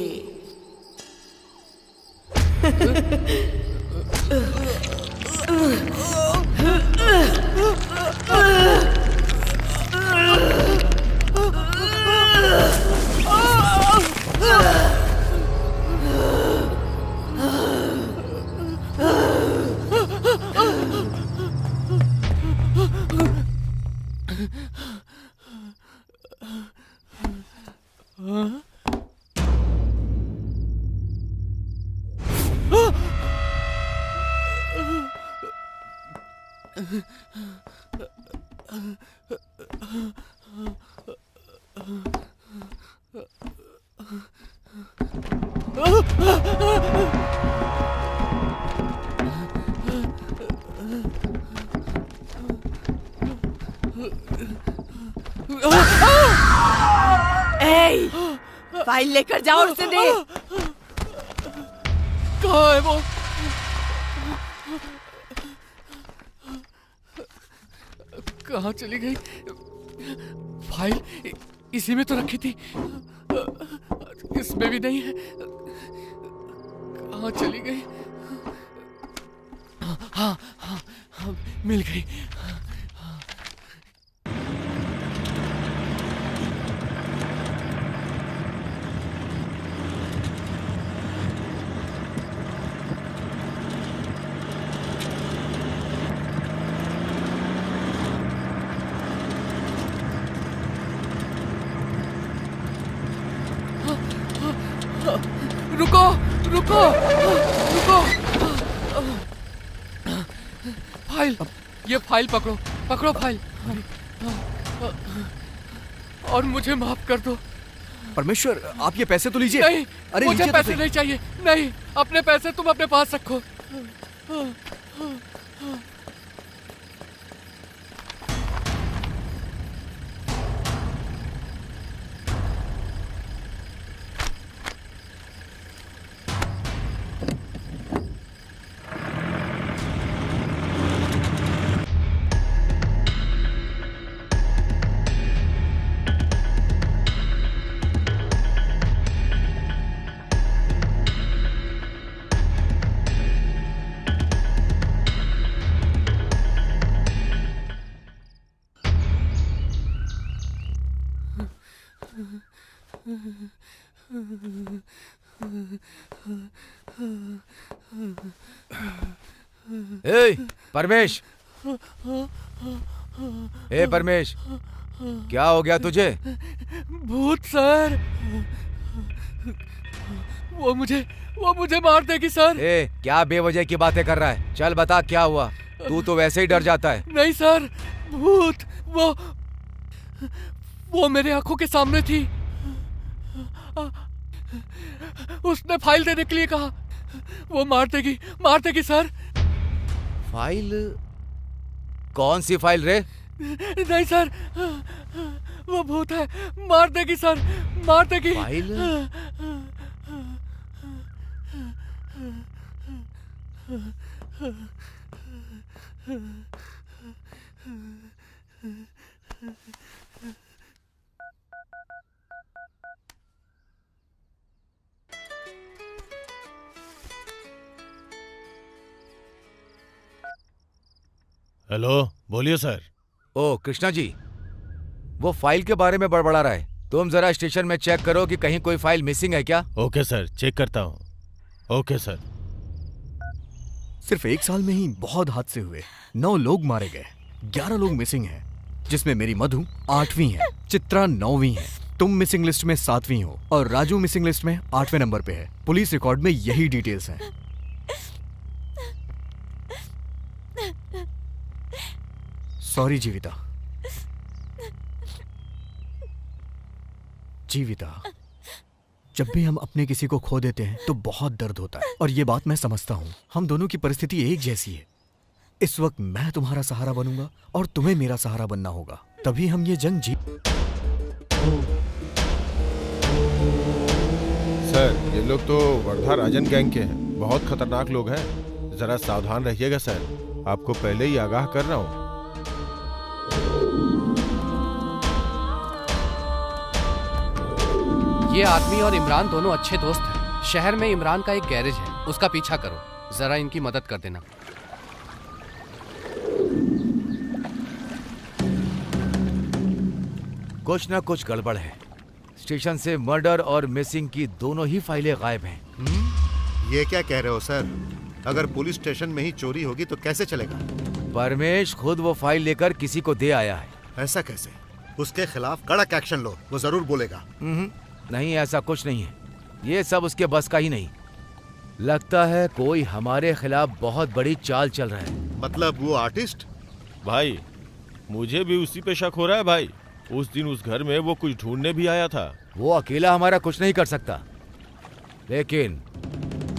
फाइल लेकर जाओ, उसे दे। कहाँ है वो? कहाँ चली गई? फाइल इसी में तो रखी थी, इसमें भी नहीं है। कहाँ चली गई? हाँ हाँ हाँ, मिल गई। रुको रुको रुको, फाइल, ये फाइल पकड़ो, पकड़ो फाइल। और मुझे माफ कर दो। परमेश्वर, आप ये पैसे तो लीजिए। नहीं, अरे मुझे लीजिए तो पैसे सही। नहीं चाहिए। नहीं, अपने पैसे तुम अपने पास रखो। ए परमेश, ए परमेश, क्या हो गया तुझे? भूत सर, वो मुझे मार देगी सर। ए क्या बेवजह की बातें कर रहा है? चल बता क्या हुआ। तू तो वैसे ही डर जाता है। नहीं सर, भूत वो मेरे आंखों के सामने थी। उसने फाइल देने के लिए कहा। वो मार देगी सर। फाइल? कौन सी फाइल रे? नहीं सर, वो भूत है, मार देगी सर, मार देगी। फाइल? हेलो, बोलिए सर। ओ कृष्णा जी, वो फाइल के बारे में बड़बड़ा रहा है। तुम जरा स्टेशन में चेक करो कि कहीं कोई फाइल मिसिंग है क्या। ओके सर, चेक करता हूँ। Okay sir. सिर्फ 1 साल में ही बहुत हादसे हुए। 9 लोग मारे गए, 11 लोग मिसिंग हैं, जिसमें मेरी मधु 8वीं है, चित्रा 9वीं है, तुम मिसिंग लिस्ट में 7वीं हो और राजू मिसिंग लिस्ट में 8वें नंबर पे है। पुलिस रिकॉर्ड में यही डिटेल्स हैं। सॉरी जीविता। जब भी हम अपने किसी को खो देते हैं तो बहुत दर्द होता है, और ये बात मैं समझता हूँ। हम दोनों की परिस्थिति एक जैसी है। इस वक्त मैं तुम्हारा सहारा बनूंगा और तुम्हें मेरा सहारा बनना होगा, तभी हम ये जंग जीत। सर, ये लोग तो वर्धा राजन गैंग के हैं। बहुत खतरनाक लोग हैं। जरा सावधान रहिएगा सर। आपको पहले ही आगाह कर रहा हूँ। ये आदमी और इमरान दोनों अच्छे दोस्त हैं। शहर में इमरान का एक गैरेज है, उसका पीछा करो। जरा इनकी मदद कर देना। कुछ ना कुछ गड़बड़ है। स्टेशन से मर्डर और मिसिंग की दोनों ही फाइलें गायब हैं। ये क्या कह रहे हो सर? अगर पुलिस स्टेशन में ही चोरी होगी तो कैसे चलेगा? परमेश खुद वो फाइल लेकर किसी को दे आया है। ऐसा कैसे? उसके खिलाफ कड़क एक्शन लो, वो जरूर बोलेगा। नहीं, ऐसा कुछ नहीं है। ये सब उसके बस का ही नहीं। लगता है कोई हमारे खिलाफ बहुत बड़ी चाल चल रहा है। मतलब वो आर्टिस्ट? भाई, मुझे भी उसी पे शक हो रहा है भाई। उस दिन उस घर में वो कुछ ढूंढने भी आया था। वो अकेला हमारा कुछ नहीं कर सकता, लेकिन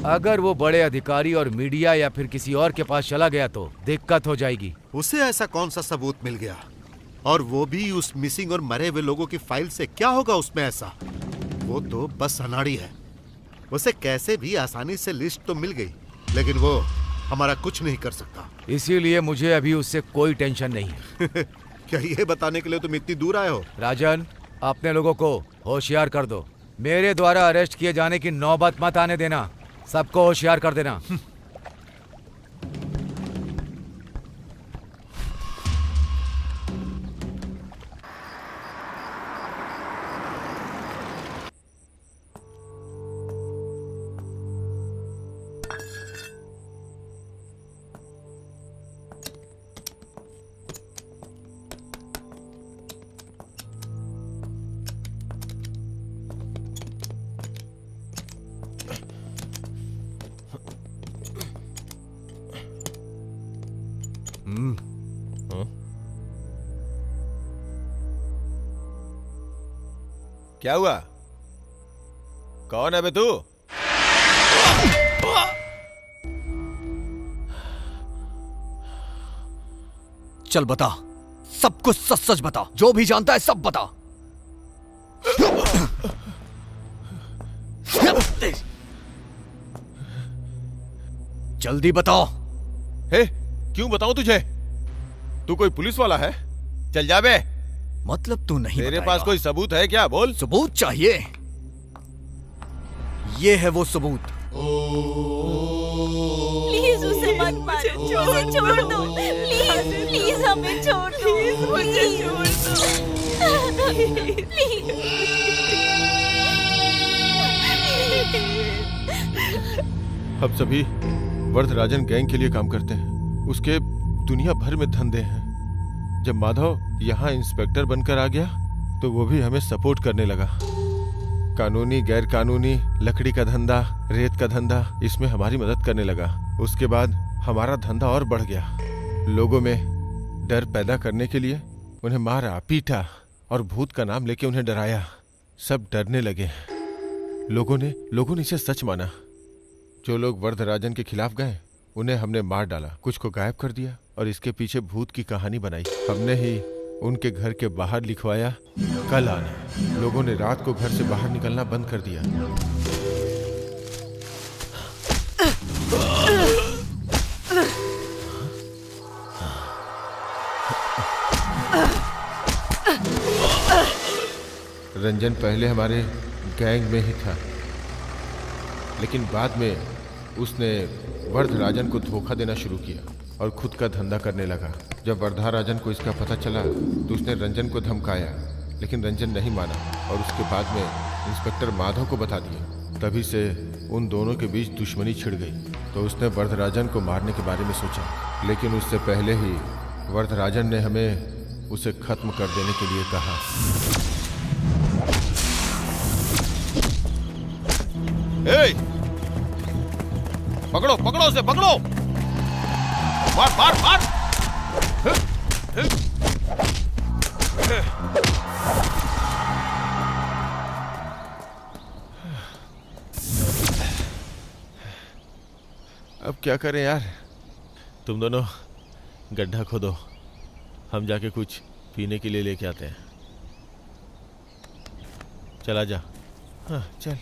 अगर वो बड़े अधिकारी और मीडिया या फिर किसी और के पास चला गया तो दिक्कत हो जाएगी। उसे ऐसा कौन सा सबूत मिल गया? और वो भी उस मिसिंग और मरे हुए लोगों की फाइल से? क्या होगा उसमें ऐसा? वो तो बस अनाड़ी है। उसे कैसे भी आसानी से लिस्ट तो मिल गई, लेकिन वो हमारा कुछ नहीं कर सकता। इसीलिए मुझे अभी उससे कोई टेंशन नहीं है। क्या ये बताने के लिए तुम इतनी दूर आए हो? राजन, अपने लोगों को होशियार कर दो। मेरे द्वारा अरेस्ट किए जाने की नौबत मत आने देना। सबको होशियार कर देना। क्या हुआ? कौन है बे तू? चल बता, सब कुछ सच सच बता, जो भी जानता है सब बता। जल्दी बताओ। हे, क्यों बताऊं तुझे? तू कोई पुलिस वाला है? चल जा बे। मतलब तू नहीं तेरे बताएगा? पास कोई सबूत है क्या? बोल। सबूत चाहिए? ये है वो सबूत। प्लीज उसे मत मारो, उसे छोड़ दो, प्लीज प्लीज हमें छोड़ दो, प्लीज हम सभी वरदराजन गैंग के लिए काम करते हैं। उसके दुनिया भर में धंधे हैं। जब माधव यहाँ इंस्पेक्टर बनकर आ गया तो वो भी हमें सपोर्ट करने लगा। कानूनी गैर कानूनी लकड़ी का धंधा, रेत का धंधा, इसमें हमारी मदद करने लगा। उसके बाद हमारा धंधा और बढ़ गया। लोगों में डर पैदा करने के लिए उन्हें मारा, पीटा और भूत का नाम लेके उन्हें डराया। सब डरने लगे। लोगों ने इसे सच माना। जो लोग वरदराजन के खिलाफ गए उन्हें हमने मार डाला, कुछ को गायब कर दिया और इसके पीछे भूत की कहानी बनाई। हमने ही उनके घर के बाहर लिखवाया कल आना। लोगों ने रात को घर से बाहर निकलना बंद कर दिया। रंजन पहले हमारे गैंग में ही था, लेकिन बाद में उसने वरदराजन को धोखा देना शुरू किया और खुद का धंधा करने लगा। जब वरदराजन को इसका पता चला तो उसने रंजन को धमकाया, लेकिन रंजन नहीं माना और उसके बाद में इंस्पेक्टर माधव को बता दिया। तभी से उन दोनों के बीच दुश्मनी छिड़ गई। तो उसने वरदराजन को मारने के बारे में सोचा, लेकिन उससे पहले ही वरदराजन ने हमें उसे खत्म कर देने के लिए कहा। पकड़ो पकड़ो उसे, पकड़ो। मार मार मार। अब क्या करें यार? तुम दोनों गड्ढा खोदो, हम जाके कुछ पीने के लिए लेके आते हैं। चला जा। हाँ चल।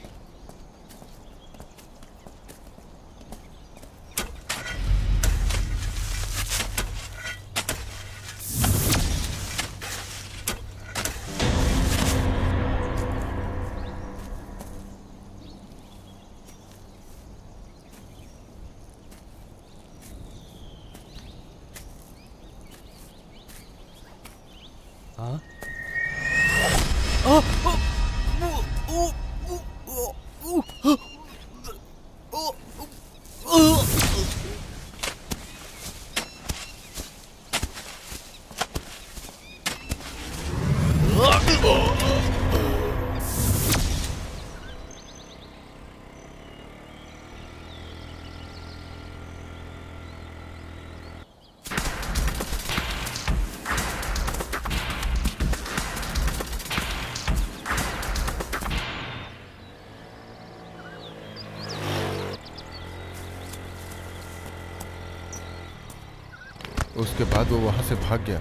उसके बाद वो वहां से भाग गया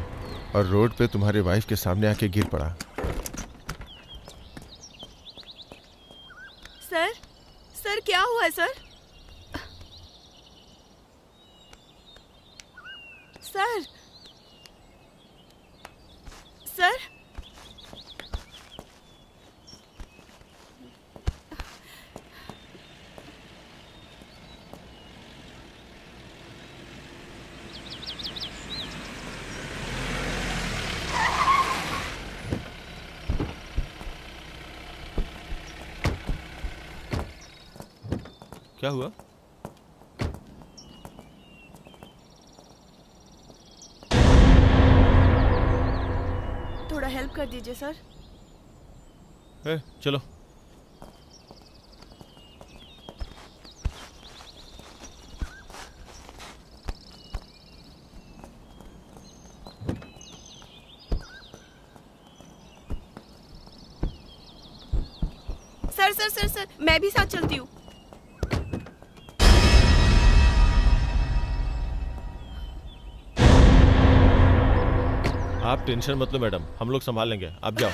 और रोड पे तुम्हारे वाइफ के सामने आके गिर पड़ा। सर, सर क्या हुआ है सर? सर, सर, क्या हुआ? थोड़ा हेल्प कर दीजिए सर। चलो। सर सर सर सर, मैं भी साथ चलती हूँ। आप टेंशन मत लो मैडम, हम लोग संभाल लेंगे, आप जाओ।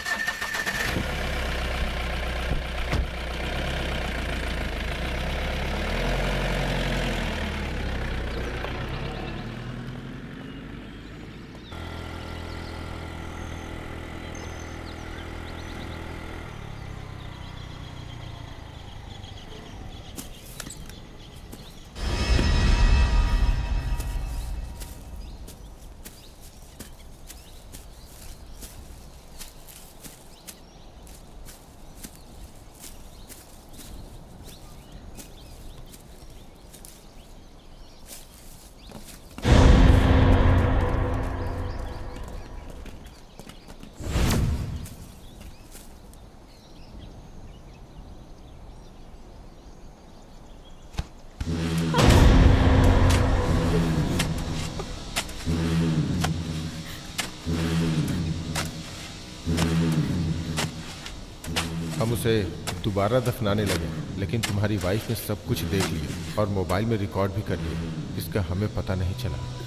हम उसे दोबारा दफनाने लगे, लेकिन तुम्हारी वाइफ ने सब कुछ देख लिया और मोबाइल में रिकॉर्ड भी कर लिया, इसका हमें पता नहीं चला।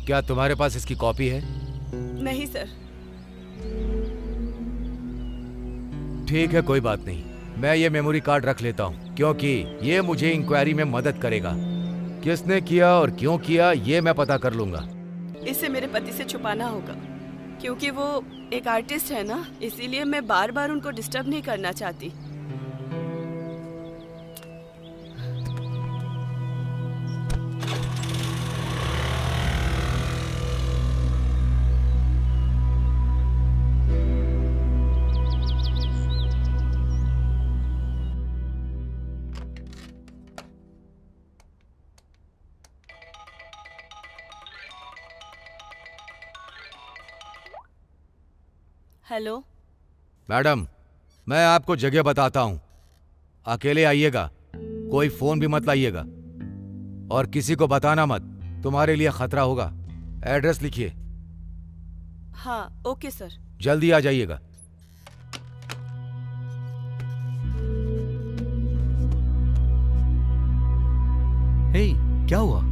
क्या तुम्हारे पास इसकी कॉपी है? नहीं सर। ठीक है, कोई बात नहीं, मैं ये मेमोरी कार्ड रख लेता हूँ, क्योंकि ये मुझे इंक्वायरी में मदद करेगा। किसने किया और क्यों किया ये मैं पता कर लूंगा। इसे मेरे पति से छुपाना होगा, क्योंकि वो एक आर्टिस्ट है ना, इसीलिए मैं बार बार उनको डिस्टर्ब नहीं करना चाहती। हेलो मैडम, मैं आपको जगह बताता हूँ, अकेले आइएगा, कोई फोन भी मत लाइएगा और किसी को बताना मत, तुम्हारे लिए खतरा होगा। एड्रेस लिखिए। हाँ ओके सर। जल्दी आ जाइएगा। हे, क्या हुआ?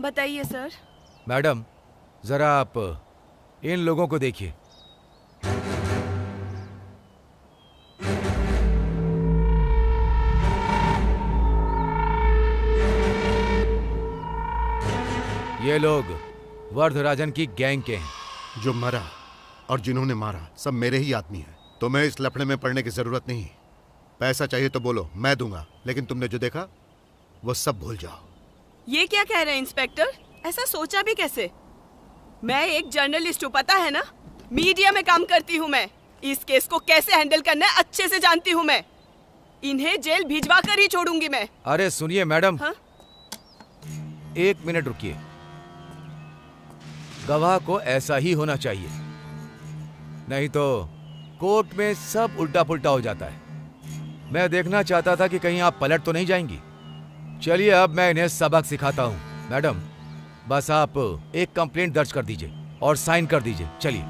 बताइए सर। मैडम, जरा आप इन लोगों को देखिए। ये लोग वर्धराजन की गैंग के हैं। जो मरा और जिन्होंने मारा सब मेरे ही आदमी हैं। तुम्हें इस लफड़े में पड़ने की जरूरत नहीं। पैसा चाहिए तो बोलो, मैं दूंगा, लेकिन तुमने जो देखा वो सब भूल जाओ। ये क्या कह रहे हैं इंस्पेक्टर? ऐसा सोचा भी कैसे? मैं एक जर्नलिस्ट हूँ, पता है ना, मीडिया में काम करती हूँ मैं। इस केस को कैसे हैंडल करना है अच्छे से जानती हूँ मैं। इन्हें जेल भिजवा कर ही छोड़ूंगी मैं। अरे सुनिए मैडम, हाँ? 1 मिनट रुकिए। गवाह को ऐसा ही होना चाहिए, नहीं तो कोर्ट में सब उल्टा पुल्टा हो जाता है। मैं देखना चाहता था कि कहीं आप पलट तो नहीं जाएंगी। चलिए अब मैं इन्हें सबक सिखाता हूँ। मैडम, बस आप एक कंप्लेंट दर्ज कर दीजिए और साइन कर दीजिए। चलिए।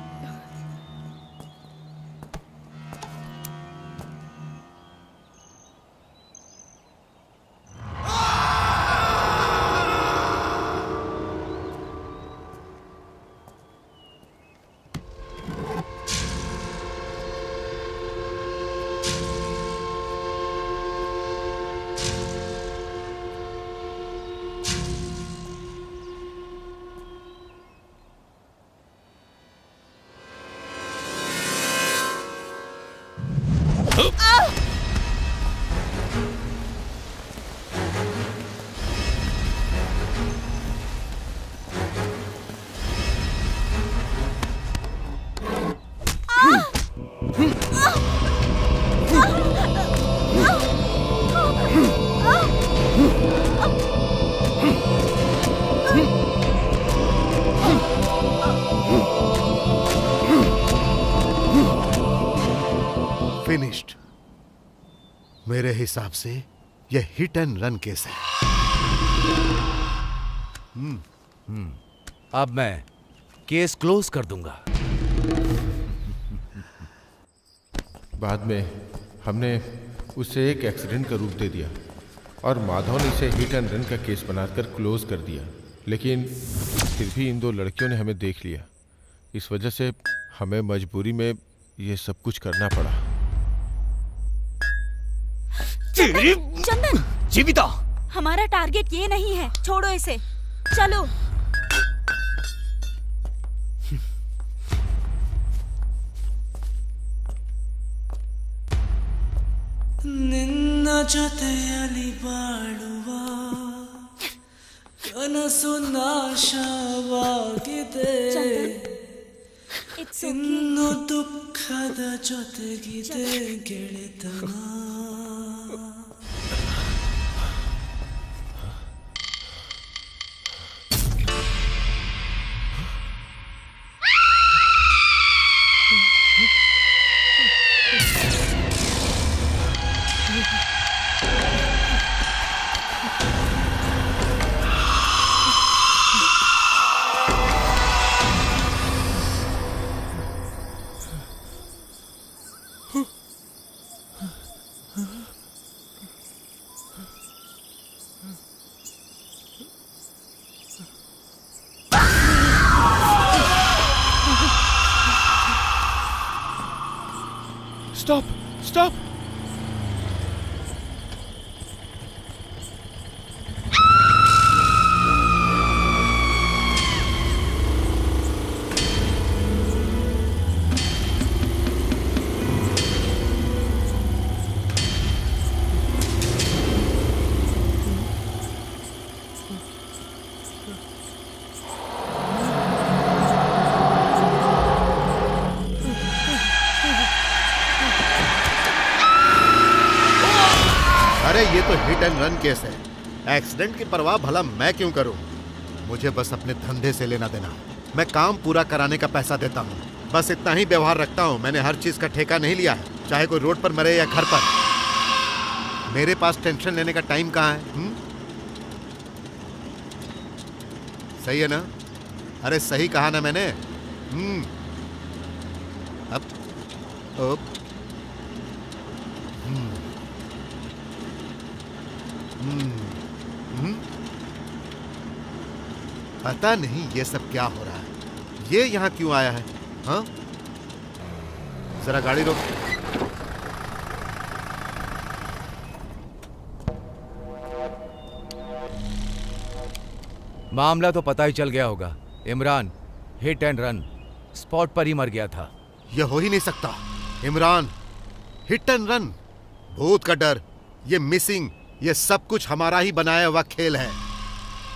मेरे हिसाब से यह हिट एंड रन केस है। अब मैं केस क्लोज कर दूंगा। बाद में हमने उसे एक एक्सीडेंट का रूप दे दिया और माधव ने इसे हिट एंड रन का केस बनाकर क्लोज कर दिया, लेकिन फिर भी इन दो लड़कियों ने हमें देख लिया। इस वजह से हमें मजबूरी में ये सब कुछ करना पड़ा। चंदन, जीविता, हमारा टारगेट ये नहीं है, छोड़ो इसे, चलो। ನಿನ್ನ ಜೊತೆಯಲ್ಲಿ ಬಾಳುವ ಕನಸು ನಾಶವಾಗಿದೆ, ಇನ್ನು ದುಃಖದ ಜೊತೆಗಿದೆ ಗೆಳೆತನ. Stop, stop. अरे ये तो हिट एंड रन केस है, एक्सीडेंट की परवाह भला मैं क्यों करूं? मुझे बस अपने धंधे से लेना देना। मैं काम पूरा कराने का पैसा देता हूं, बस इतना ही व्यवहार रखता हूं। मैंने हर चीज का ठेका नहीं लिया है, चाहे कोई रोड पर मरे या घर पर। मेरे पास टेंशन लेने का टाइम कहाँ है? सही है ना? अरे सही कहा ना मैंने? अब पता नहीं ये सब क्या हो रहा है, ये यहाँ क्यों आया है? हाँ, जरा गाड़ी रोक। मामला तो पता ही चल गया होगा। Imran hit and run spot पर ही मर गया था। यह हो ही नहीं सकता। इमरान हिट एंड रन, भूत का डर, ये मिसिंग, ये सब कुछ हमारा ही बनाया हुआ खेल है।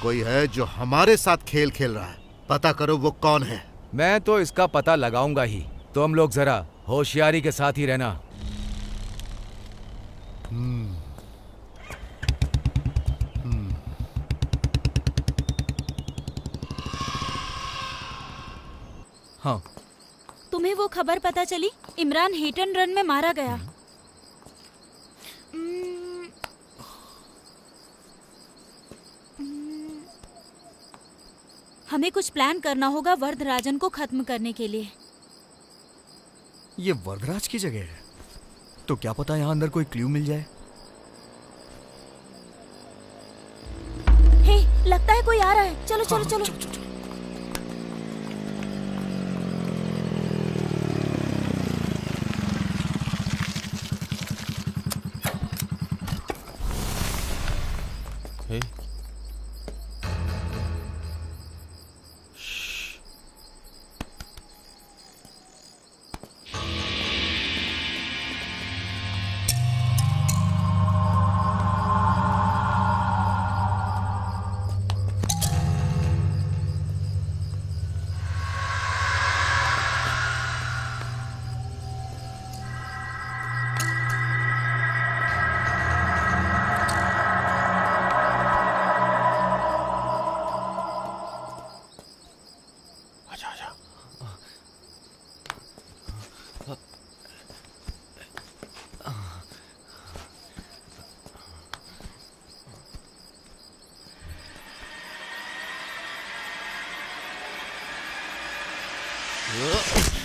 कोई है जो हमारे साथ खेल खेल रहा है। पता करो वो कौन है। मैं तो इसका पता लगाऊंगा ही। तुम लोग जरा होशियारी के साथ ही रहना। हाँ, तुम्हें वो खबर पता चली? इमरान हिट एंड रन में मारा गया। हमें कुछ प्लान करना होगा वरदराजन को खत्म करने के लिए। ये वरदराज की जगह है, तो क्या पता यहाँ अंदर कोई क्लू मिल जाए। हे, लगता है कोई आ रहा है। चलो चलो चलो, चलो। हे,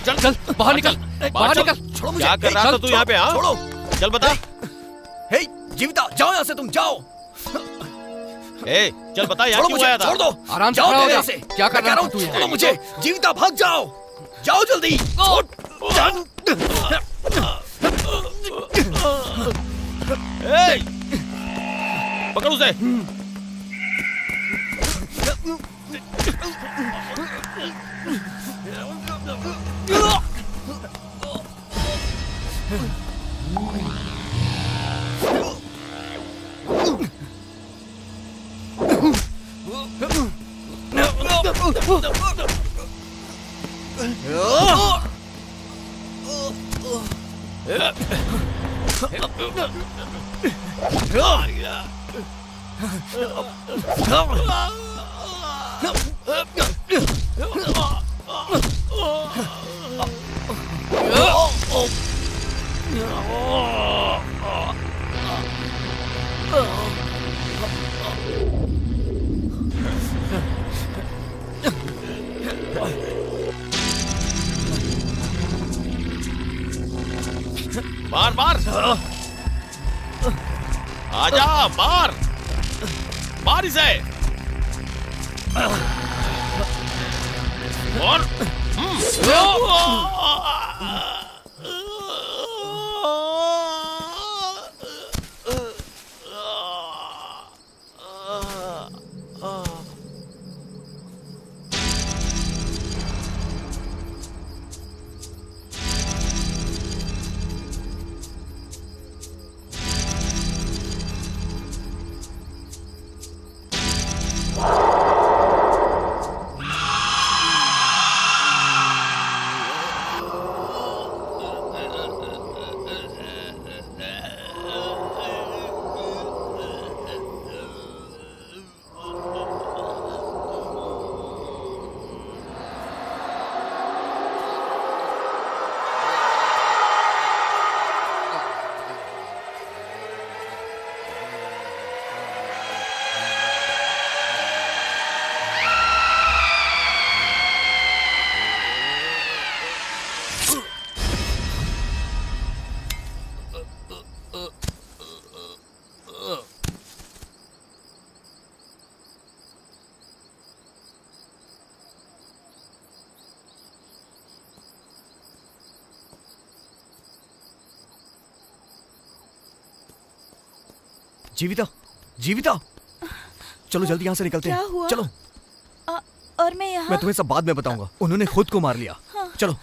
चल चल बाहर निकल, बाहर निकल। छोड़ो मुझे। क्या कर रहा था तू यहाँ पे? हाँ, छोड़ो। चल बता। हे जीविता, जाओ यहाँ से, तुम जाओ। ए, चल बता यहाँ छोड़ो क्यों मुझे, आया था? छोड़ दो। आराम से जाओ खड़ा हो मेरे जा। यहाँ से। क्या कर मैं कह रहा रहा है तू हूँ, यहाँ? छोड़ो मुझे। जीविता भाग जाओ, जाओ जल्दी। ए, पकड़ उसे। मार मार, आजा, मार मार इसे। और जीविता, जीविता, चलो जल्दी यहाँ से निकलते हैं। क्या हुआ? चलो। और मैं यहाँ? मैं तुम्हें सब बाद में बताऊंगा। उन्होंने खुद को मार लिया। हाँ। चलो।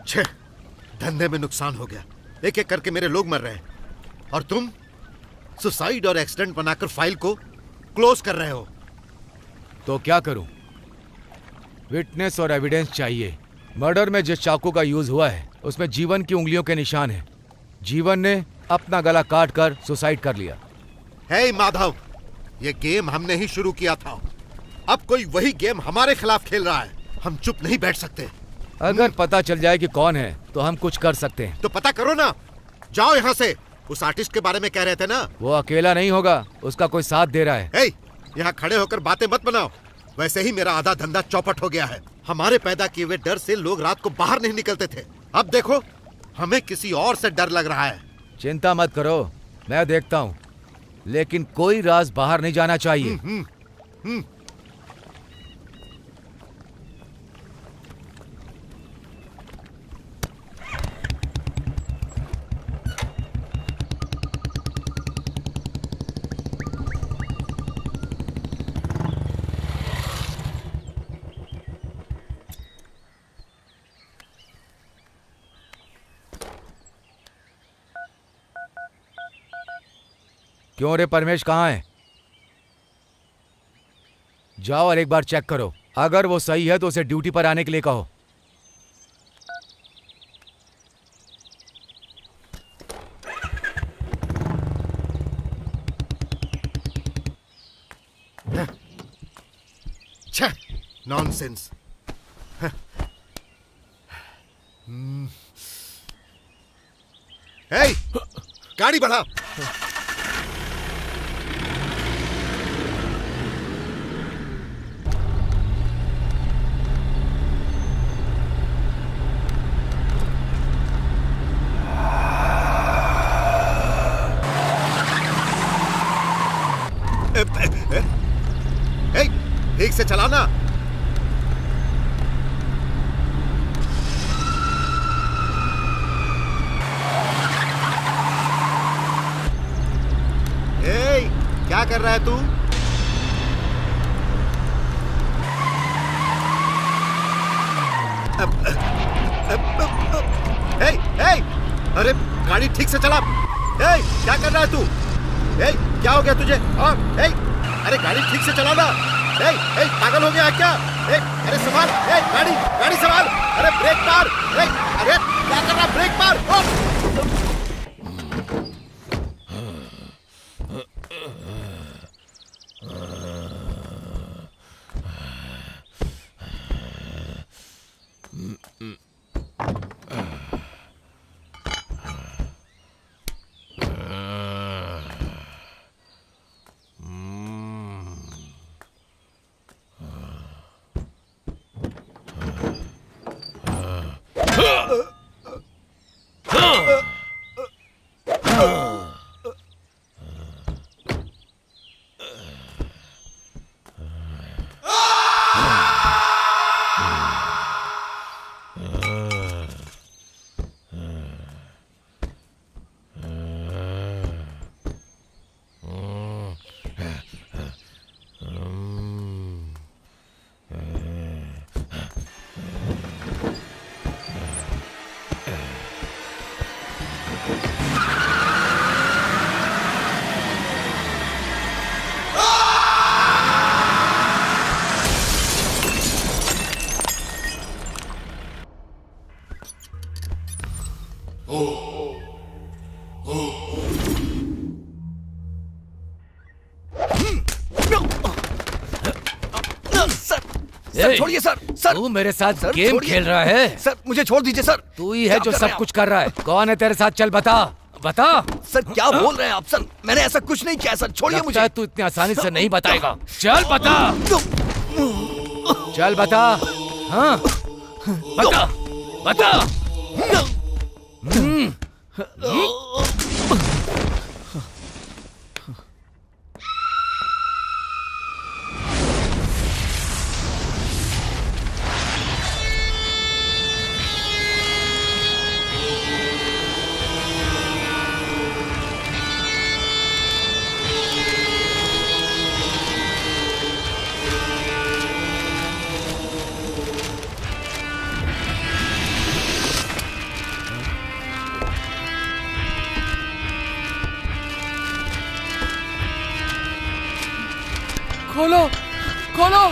छे, धंधे में नुकसान हो गया। एक एक करके मेरे लोग मर रहे हैं और तुम सुसाइड और एक्सीडेंट बनाकर फाइल को क्लोज कर रहे हो। तो क्या करूं? विटनेस और एविडेंस चाहिए। मर्डर में जिस चाकू का यूज हुआ है उसमें जीवन की उंगलियों के निशान हैं। जीवन ने अपना गला काट कर सुसाइड कर लिया। हे माधव, ये गेम हमने ही शुरू किया था। अब कोई वही गेम हमारे खिलाफ खेल रहा है। हम चुप नहीं बैठ सकते। अगर पता चल जाए कि कौन है तो हम कुछ कर सकते हैं। तो पता करो ना। जाओ यहाँ से। उस आर्टिस्ट के बारे में कह रहे थे ना? वो अकेला नहीं होगा, उसका कोई साथ दे रहा है। हे, यहाँ खड़े होकर बातें मत बनाओ। वैसे ही मेरा आधा धंधा चौपट हो गया है। हमारे पैदा किए हुए डर से लोग रात को बाहर नहीं निकलते थे। अब देखो, हमें किसी और से डर लग रहा है। चिंता मत करो, मैं देखता हूँ, लेकिन कोई राज बाहर नहीं जाना चाहिए। क्यों रे परमेश, कहाँ है? जाओ और एक बार चेक करो। अगर वो सही है तो उसे ड्यूटी पर आने के लिए कहो। छह, नॉनसेंस। हे, गाड़ी बढ़ा। ठीक से चलाना। क्या कर रहा है तू? अरे गाड़ी ठीक से चला। क्या कर रहा है तू? क्या हो गया तुझे? अरे गाड़ी ठीक से चलाना। पागल हो गया क्या? अरे संभाल, गाड़ी संभाल। अरे ब्रेक मार। अरे क्या कर रहा? ब्रेक मार। सर छोड़िए सर। सर तू मेरे साथ गेम खेल रहा है? सर मुझे छोड़ दीजिए सर। तू ही है जो सब कुछ कर रहा है। कौन है तेरे साथ? चल बता बता। सर क्या बोल रहे हैं आप? सर मैंने ऐसा कुछ नहीं किया सर, छोड़िए मुझे। तू इतनी आसानी से नहीं बताएगा। चल बता, चल बता। हाँ बता बता। खोलो खोलो।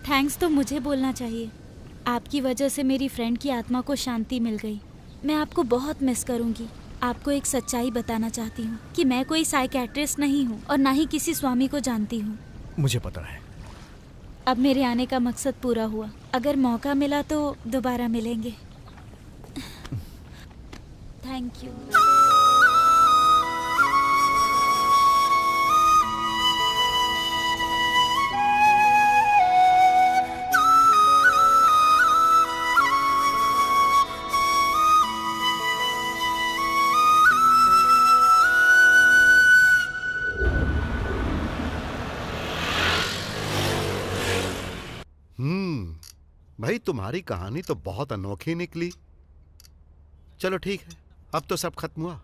थैंक्स तो मुझे बोलना चाहिए। आपकी वजह से मेरी फ्रेंड की आत्मा को शांति मिल गई। मैं आपको बहुत मिस करूंगी। आपको एक सच्चाई बताना चाहती हूँ कि मैं कोई साइकियाट्रिस्ट नहीं हूँ और ना ही किसी स्वामी को जानती हूँ। मुझे पता है। अब मेरे आने का मकसद पूरा हुआ। अगर मौका मिला तो दोबारा मिलेंगे। Thank you. भाई तुम्हारी कहानी तो बहुत अनोखी निकली। चलो ठीक है, अब तो सब खत्म हुआ।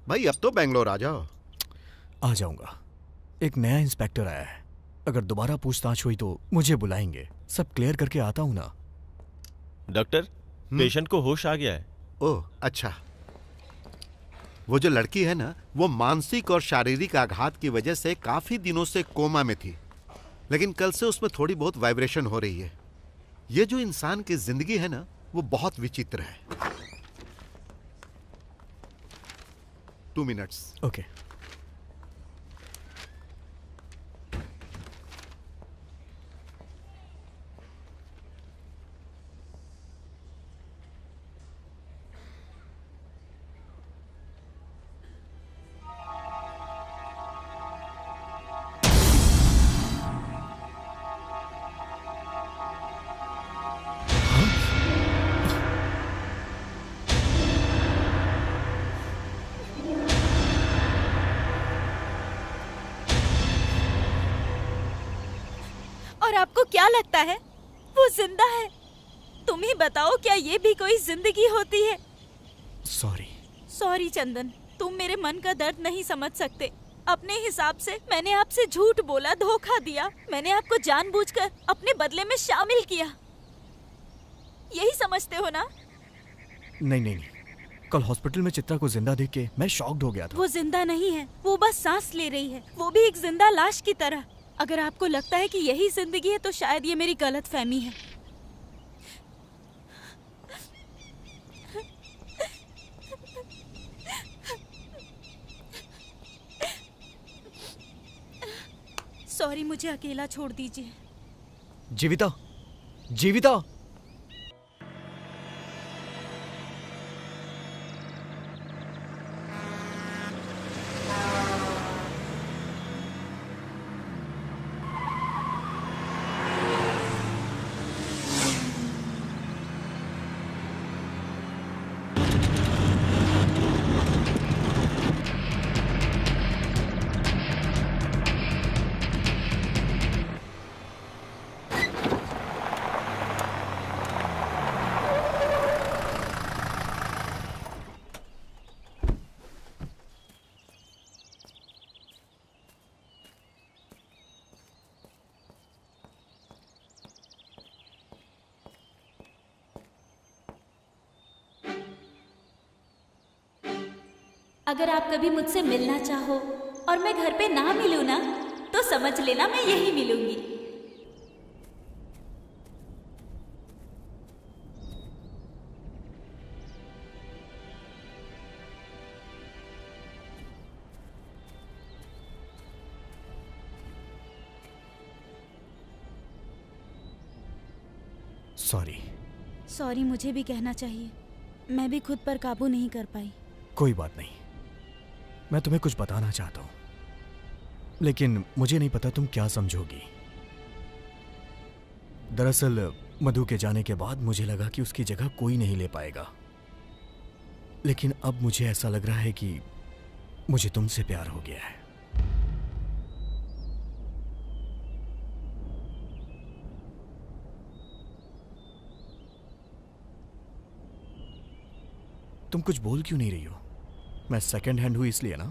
भाई अब तो बेंगलोर आ जाओ। आ जाऊंगा। एक नया इंस्पेक्टर आया है, अगर दोबारा पूछताछ हुई तो मुझे बुलाएंगे। सब क्लियर करके आता हूं ना। डॉक्टर, पेशेंट को होश आ गया है। ओह अच्छा। वो जो लड़की है ना, वो मानसिक और शारीरिक आघात की वजह से काफी दिनों से कोमा में थी, लेकिन कल से उसमें थोड़ी बहुत वाइब्रेशन हो रही है। ये जो इंसान की जिंदगी है ना, वो बहुत विचित्र है। 2 मिनट्स। ओके। और आपको क्या लगता है वो जिंदा है? तुम ही बताओ, क्या ये भी कोई जिंदगी होती है? सॉरी चंदन, तुम मेरे मन का दर्द नहीं समझ सकते। अपने हिसाब से मैंने आपसे झूठ बोला, धोखा दिया। मैंने आपको जानबूझकर अपने बदले में शामिल किया। यही समझते हो ना? नहीं। कल हॉस्पिटल में चित्रा को जिंदा देख के मैं शॉक्ड हो गया था। वो जिंदा नहीं है, वो बस सांस ले रही है, वो भी एक जिंदा लाश की तरह। अगर आपको लगता है कि यही जिंदगी है तो शायद ये मेरी गलतफहमी है। सॉरी, मुझे अकेला छोड़ दीजिए। जीविता। अगर आप कभी मुझसे मिलना चाहो और मैं घर पे ना मिलूं ना, तो समझ लेना मैं यही मिलूंगी। सॉरी, मुझे भी कहना चाहिए। मैं भी खुद पर काबू नहीं कर पाई। कोई बात नहीं, मैं तुम्हें कुछ बताना चाहता हूं, लेकिन मुझे नहीं पता तुम क्या समझोगी। दरअसल मधु के जाने के बाद मुझे लगा कि उसकी जगह कोई नहीं ले पाएगा, लेकिन अब मुझे ऐसा लग रहा है कि मुझे तुमसे प्यार हो गया है। तुम कुछ बोल क्यों नहीं रही हो? मैं सेकंड हैंड हुई इसलिए ना?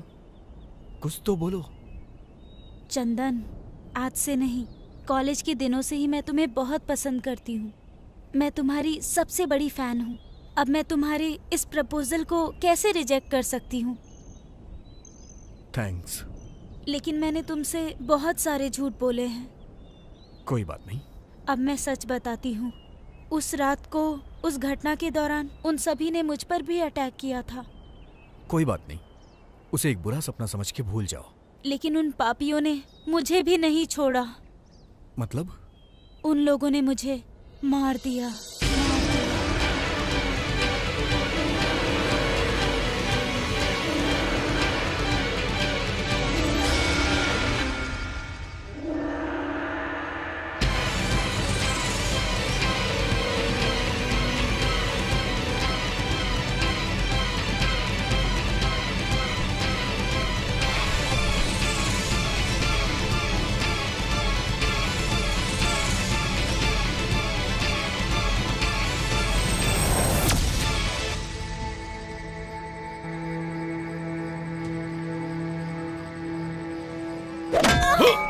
कुछ तो बोलो। चंदन, आज से नहीं, कॉलेज के दिनों से ही मैं तुम्हें बहुत पसंद करती हूँ। मैं तुम्हारी सबसे बड़ी फैन हूँ। अब मैं तुम्हारे इस प्रपोजल को कैसे रिजेक्ट कर सकती हूँ? थैंक्स। लेकिन मैंने तुमसे बहुत सारे झूठ बोले हैं। कोई बात नहीं। अब मैं सच बताती हूँ। उस रात को उस घटना के दौरान उन सभी ने मुझ पर भी अटैक किया था। कोई बात नहीं, उसे एक बुरा सपना समझ के भूल जाओ। लेकिन उन पापियों ने मुझे भी नहीं छोड़ा। मतलब? उन लोगों ने मुझे मार दिया। Huh!